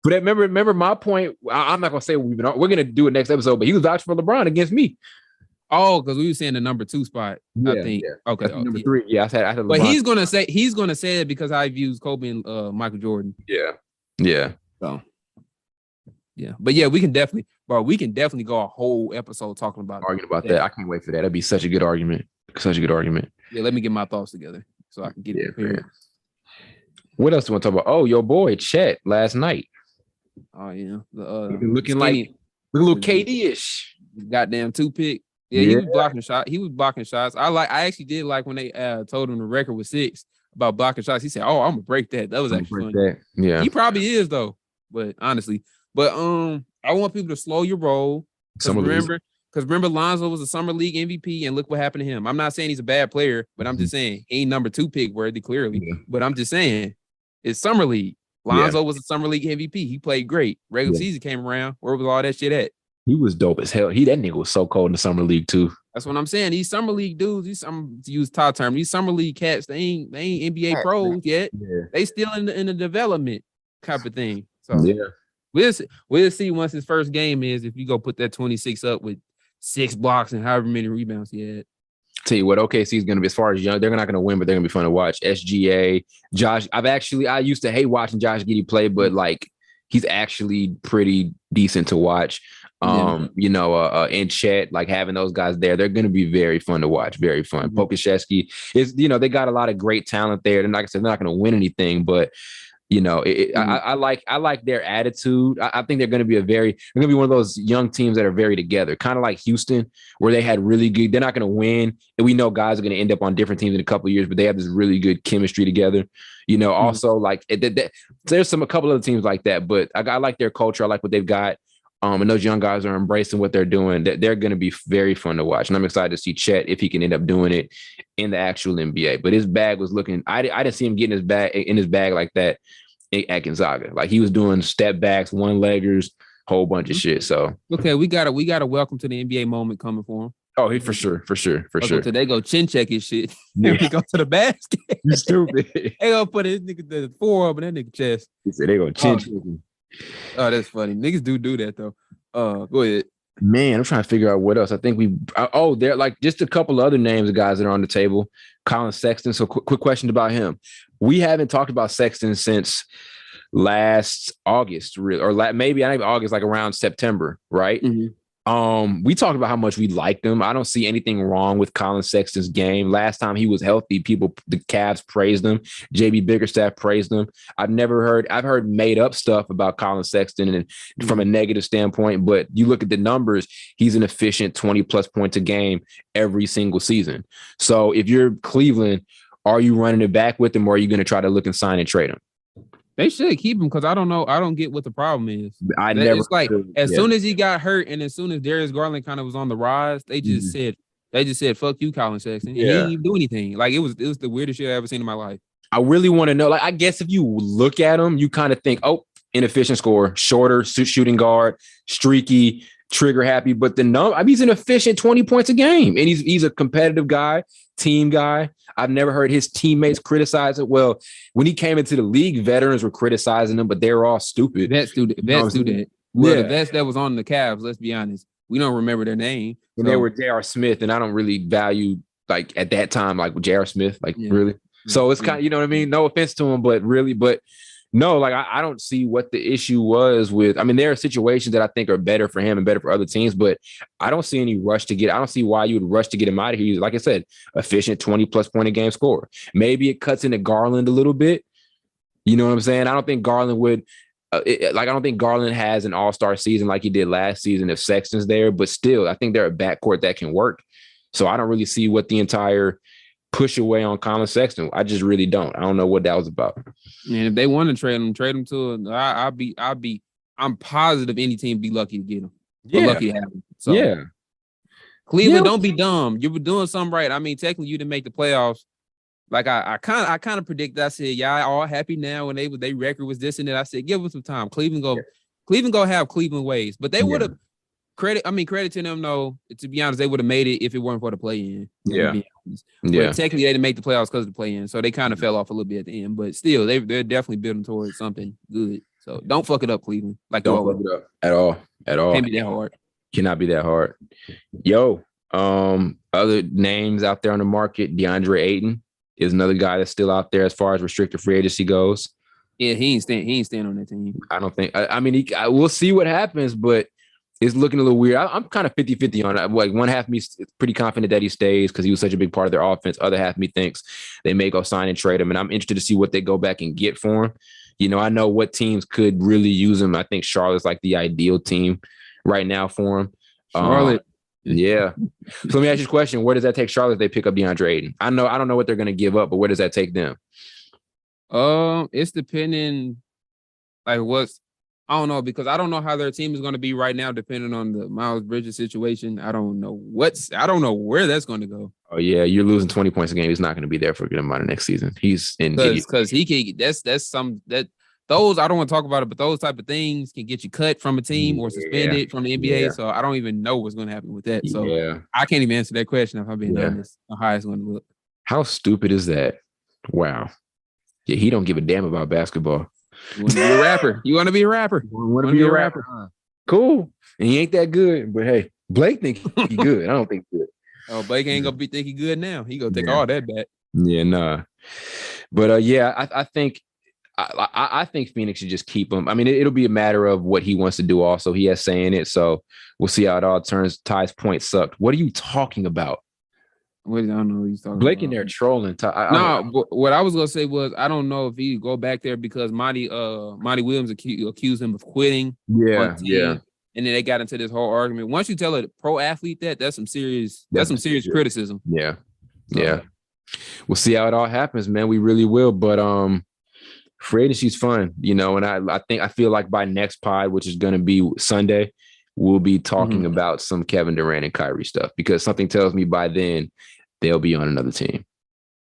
But remember my point. I'm not gonna say we're gonna do it next episode, but he was vouching for LeBron against me. Oh, because we were saying the number 2 spot. Yeah, I think. Yeah. Okay. Number 3. Yeah, I said LeBron. But he's gonna say it because I views Kobe and Michael Jordan. Yeah. So. Yeah, but yeah, we can definitely go a whole episode talking about that. I can't wait for that. That'd be such a good argument. Yeah, let me get my thoughts together so I can get it prepared. What else do you want to talk about? Oh, your boy Chet last night. Oh yeah, looking a little KD-ish. Goddamn 2-pick. Yeah, he was blocking shots. I actually did like when they told him the record was 6 about blocking shots. He said, "Oh, I'm gonna break that." That was actually funny. Yeah, he probably is though. But honestly, I want people to slow your roll. Because remember, Lonzo was a summer league MVP, and look what happened to him. I'm not saying he's a bad player, but I'm just saying he ain't number 2 pick worthy clearly. Yeah. But I'm just saying it's summer league. Lonzo was a summer league MVP. He played great. Regular season came around. Where was all that shit at? He was dope as hell. That nigga was so cold in the summer league too. That's what I'm saying. These summer league dudes, to use Todd term, these summer league cats, they ain't NBA pros yet. Yeah. They still in the development type of thing. So we'll see once his first game is if you go put that 26 up with 6 blocks and however many rebounds he had. Tell you what, OKC is going to be, as far as young, they're not going to win, but they're going to be fun to watch. SGA, Josh. I used to hate watching Josh Giddey play, but like he's actually pretty decent to watch. And Chet, like having those guys there, they're going to be very fun to watch. Very fun. Mm-hmm. Pokusevski is, they got a lot of great talent there. They're not going to win anything, but I like their attitude. I think they're going to be one of those young teams that are very together, kind of like Houston, where they had really good. They're not going to win, and we know guys are going to end up on different teams in a couple of years, but they have this really good chemistry together. Also like there's a couple other teams like that, but I like their culture. I like what they've got. And those young guys are embracing what they're doing. They're going to be very fun to watch. And I'm excited to see Chet if he can end up doing it in the actual NBA. But his bag was looking, I didn't see him getting in his bag like that at Gonzaga. Like he was doing step backs, one leggers, whole bunch of shit. So okay, we got a welcome to the NBA moment coming for him. oh, he for sure. So they go chin check his shit. Yeah. We go to the basket. You stupid. They go put his nigga the 4 up in that nigga chest. He said they go chin check him. Oh, that's funny. Niggas do that though. Go ahead. Man, I'm trying to figure out what else. I think there like just a couple of other names of guys that are on the table. Colin Sexton. So quick question about him. We haven't talked about Sexton since last August, maybe not even August, like around September, right? Mm-hmm. We talked about how much we liked him. I don't see anything wrong with Colin Sexton's game. Last time he was healthy, the Cavs praised him. JB Bickerstaff praised him. I've heard made up stuff about Colin Sexton and from a negative standpoint, but you look at the numbers, he's an efficient 20 plus points a game every single season. So if you're Cleveland, are you running it back with him, or are you going to try to look and sign and trade him? They should keep him because I don't know. I don't get what the problem is. It's like as soon as he got hurt and as soon as Darius Garland kind of was on the rise, they just said, "Fuck you, Colin Sexton." And he didn't even do anything. Like it was the weirdest shit I ever seen in my life. I really want to know. Like I guess if you look at him, you kind of think, oh, inefficient scorer, shorter shooting guard, streaky, trigger happy. But he's an efficient 20 points a game, and he's a competitive guy, team guy. I've never heard his teammates criticize it. Well, when he came into the league, veterans were criticizing him, but they were all stupid. Vets do that. Well, the vets that was on the Cavs, let's be honest, we don't remember their name. And they were J.R. Smith, and I don't really value, like, at that time, like, J.R. Smith, like, really. So it's kind of, you know what I mean? No offense to him, but really, no, like, I don't see what the issue was with. I mean, there are situations that I think are better for him and better for other teams, but I don't see any rush I don't see why you would rush to get him out of here. He's, like I said, efficient 20 plus point a game scorer. Maybe it cuts into Garland a little bit. You know what I'm saying? I don't think Garland would, I don't think Garland has an all-star season like he did last season if Sexton's there, but still, I think they're a backcourt that can work. So I don't really see what the entire push away on Colin Sexton. I just really don't. I don't know what that was about. And if they want to trade him to I'm positive any team be lucky to get him. Yeah. Lucky to have him. So yeah. Cleveland, don't be dumb. You were doing something right. I mean, technically you didn't make the playoffs. Like I kind of predicted. I said, yeah, all happy now when they record was this and that. I said, give them some time. Cleveland go have Cleveland ways. But they would have credit to them though. To be honest, they would have made it if it weren't for the play-in. Yeah. But technically they didn't make the playoffs because of the play-in. So they kind of fell off a little bit at the end. But still, they're definitely building towards something good. So don't fuck it up, Cleveland. Like don't fuck it up at all. Can't be that hard. Cannot be that hard. Yo, other names out there on the market, DeAndre Ayton is another guy that's still out there as far as restricted free agency goes. Yeah, he ain't staying on that team. I don't think. I mean, we'll see what happens, but it's looking a little weird. I'm kind of 50-50 on it. Like one half of me is pretty confident that he stays because he was such a big part of their offense. Other half of me thinks they may go sign and trade him, and I'm interested to see what they go back and get for him. You know, I know what teams could really use him. I think Charlotte's like the ideal team right now for him. Charlotte. Yeah. So let me ask you a question. Where does that take Charlotte if they pick up DeAndre Ayton? I don't know what they're going to give up, but where does that take them? It's depending I don't know, because I don't know how their team is going to be right now, depending on the Miles Bridges situation. I don't know where that's going to go. Oh yeah, you're losing 20 points a game. He's not going to be there for a good amount of next season. He's in because he can. Those I don't want to talk about it, but those type of things can get you cut from a team or suspended from the NBA. Yeah. So I don't even know what's going to happen with that. So I can't even answer that question if I'm being honest. How it's going to look. How stupid is that? Wow. Yeah, he don't give a damn about basketball. You want to be a rapper? You want to be a rapper? Want to be a rapper? Cool. And he ain't that good, but hey, Blake think he good. I don't think good. Oh, Blake ain't gonna be think he good now. He gonna take all that back. Yeah, nah. But I think. I think Phoenix should just keep him. I mean, it'll be a matter of what he wants to do also. He has saying it, so we'll see how it all turns. Ty's point sucked. What are you talking about? I don't know what he's talking Blake about. in there trolling. What I was going to say was I don't know if he go back there because Monty Williams accused him of quitting. Yeah. And then they got into this whole argument. Once you tell a pro athlete that's some serious criticism. Yeah. Yeah. We'll see how it all happens, man. We really will. But free agency's fun, you know, and I feel like by next pod, which is going to be Sunday, we'll be talking about some Kevin Durant and Kyrie stuff because something tells me by then they'll be on another team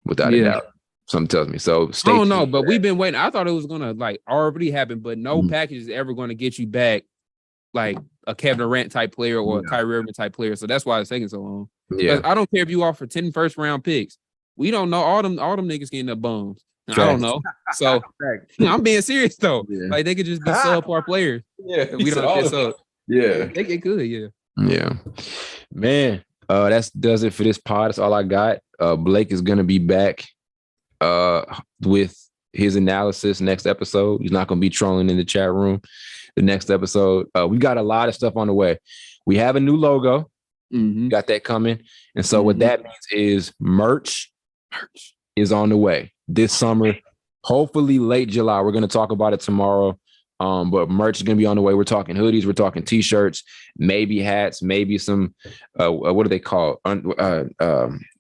without a doubt. Something tells me. So I don't know, but we've been waiting. I thought it was gonna like already happen, but no package is ever going to get you back like a Kevin Durant type player or a Kyrie Irving type player. So that's why it's taking so long. Yeah, I don't care if you offer 10 first-round picks. We don't know all them niggas getting up bums. I don't know. So I'm being serious though. Yeah. Like they could just be subpar players. Yeah, we don't piss up. Yeah, they get good. Yeah. Yeah, man. That does it for this pod. That's all I got. Blake is gonna be back with his analysis next episode. He's not gonna be trolling in the chat room the next episode. We got a lot of stuff on the way. We have a new logo. Got that coming. And so what that means is merch is on the way this summer. Hopefully late July. We're gonna talk about it tomorrow. But merch is gonna be on the way. We're talking hoodies, we're talking t-shirts, maybe hats, maybe some what do they call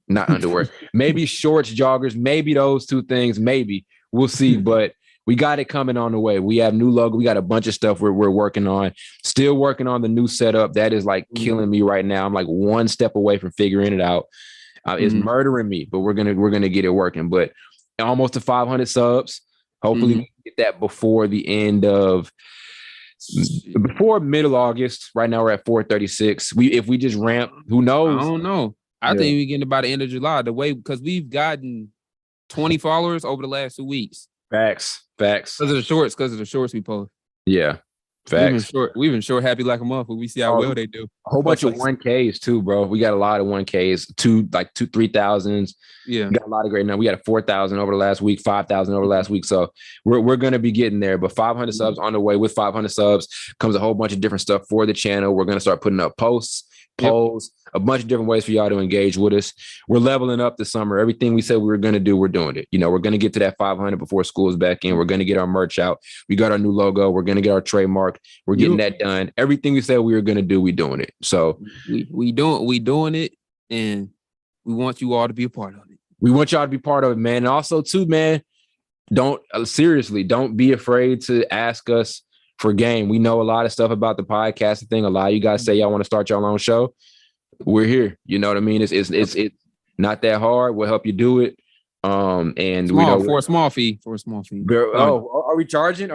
not underwear, maybe shorts, joggers, maybe those two things, maybe we'll see. But we got it coming on the way. We have new logo, we got a bunch of stuff we're working on, still working on the new setup. That is like killing me right now. I'm like one step away from figuring it out. It's murdering me, but we're gonna get it working. But almost to 500 subs. Hopefully we can get that before the end of before middle August. Right now we're at 436. If we just ramp, who knows? I don't know. I think we getting by the end of July. The way because we've gotten 20 followers over the last 2 weeks. Facts. Because of the shorts we post. Yeah. Facts. We've been short happy like a motherfucker. We see how well they do. A whole bunch of 1Ks too, bro. We got a lot of 1Ks, 3,000s. Yeah. We got a lot of great now. We got a 4,000 over the last week, 5,000 over the last week. So we're gonna be getting there. But 500 subs on the way. With 500 subs comes a whole bunch of different stuff for the channel. We're gonna start putting up posts, polls, a bunch of different ways for y'all to engage with us. We're leveling up this summer. Everything we said we were going to do, we're doing it. You know, we're going to get to that 500 before school is back in. We're going to get our merch out. We got our new logo. We're going to get our trademark. We're getting that done. Everything we said we were going to do, we doing it. So we doing it, and we want you all to be a part of it. We want y'all to be part of it, man. And also too, man, don't be afraid to ask us for game. We know a lot of stuff about the podcasting thing. A lot of you guys say y'all want to start your own show. We're here. You know what I mean? It's not that hard. We'll help you do it. And for a small fee. Are we charging?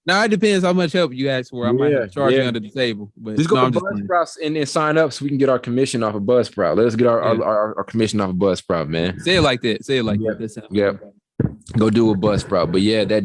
No, it depends how much help you ask for. I might charge you under the table. But just go to Buzzsprout and sign up so we can get our commission off of Buzzsprout. Let's get our commission off of Buzzsprout, man. Say it like that. Say it like that. Yeah. Go do a Buzzsprout. But yeah, that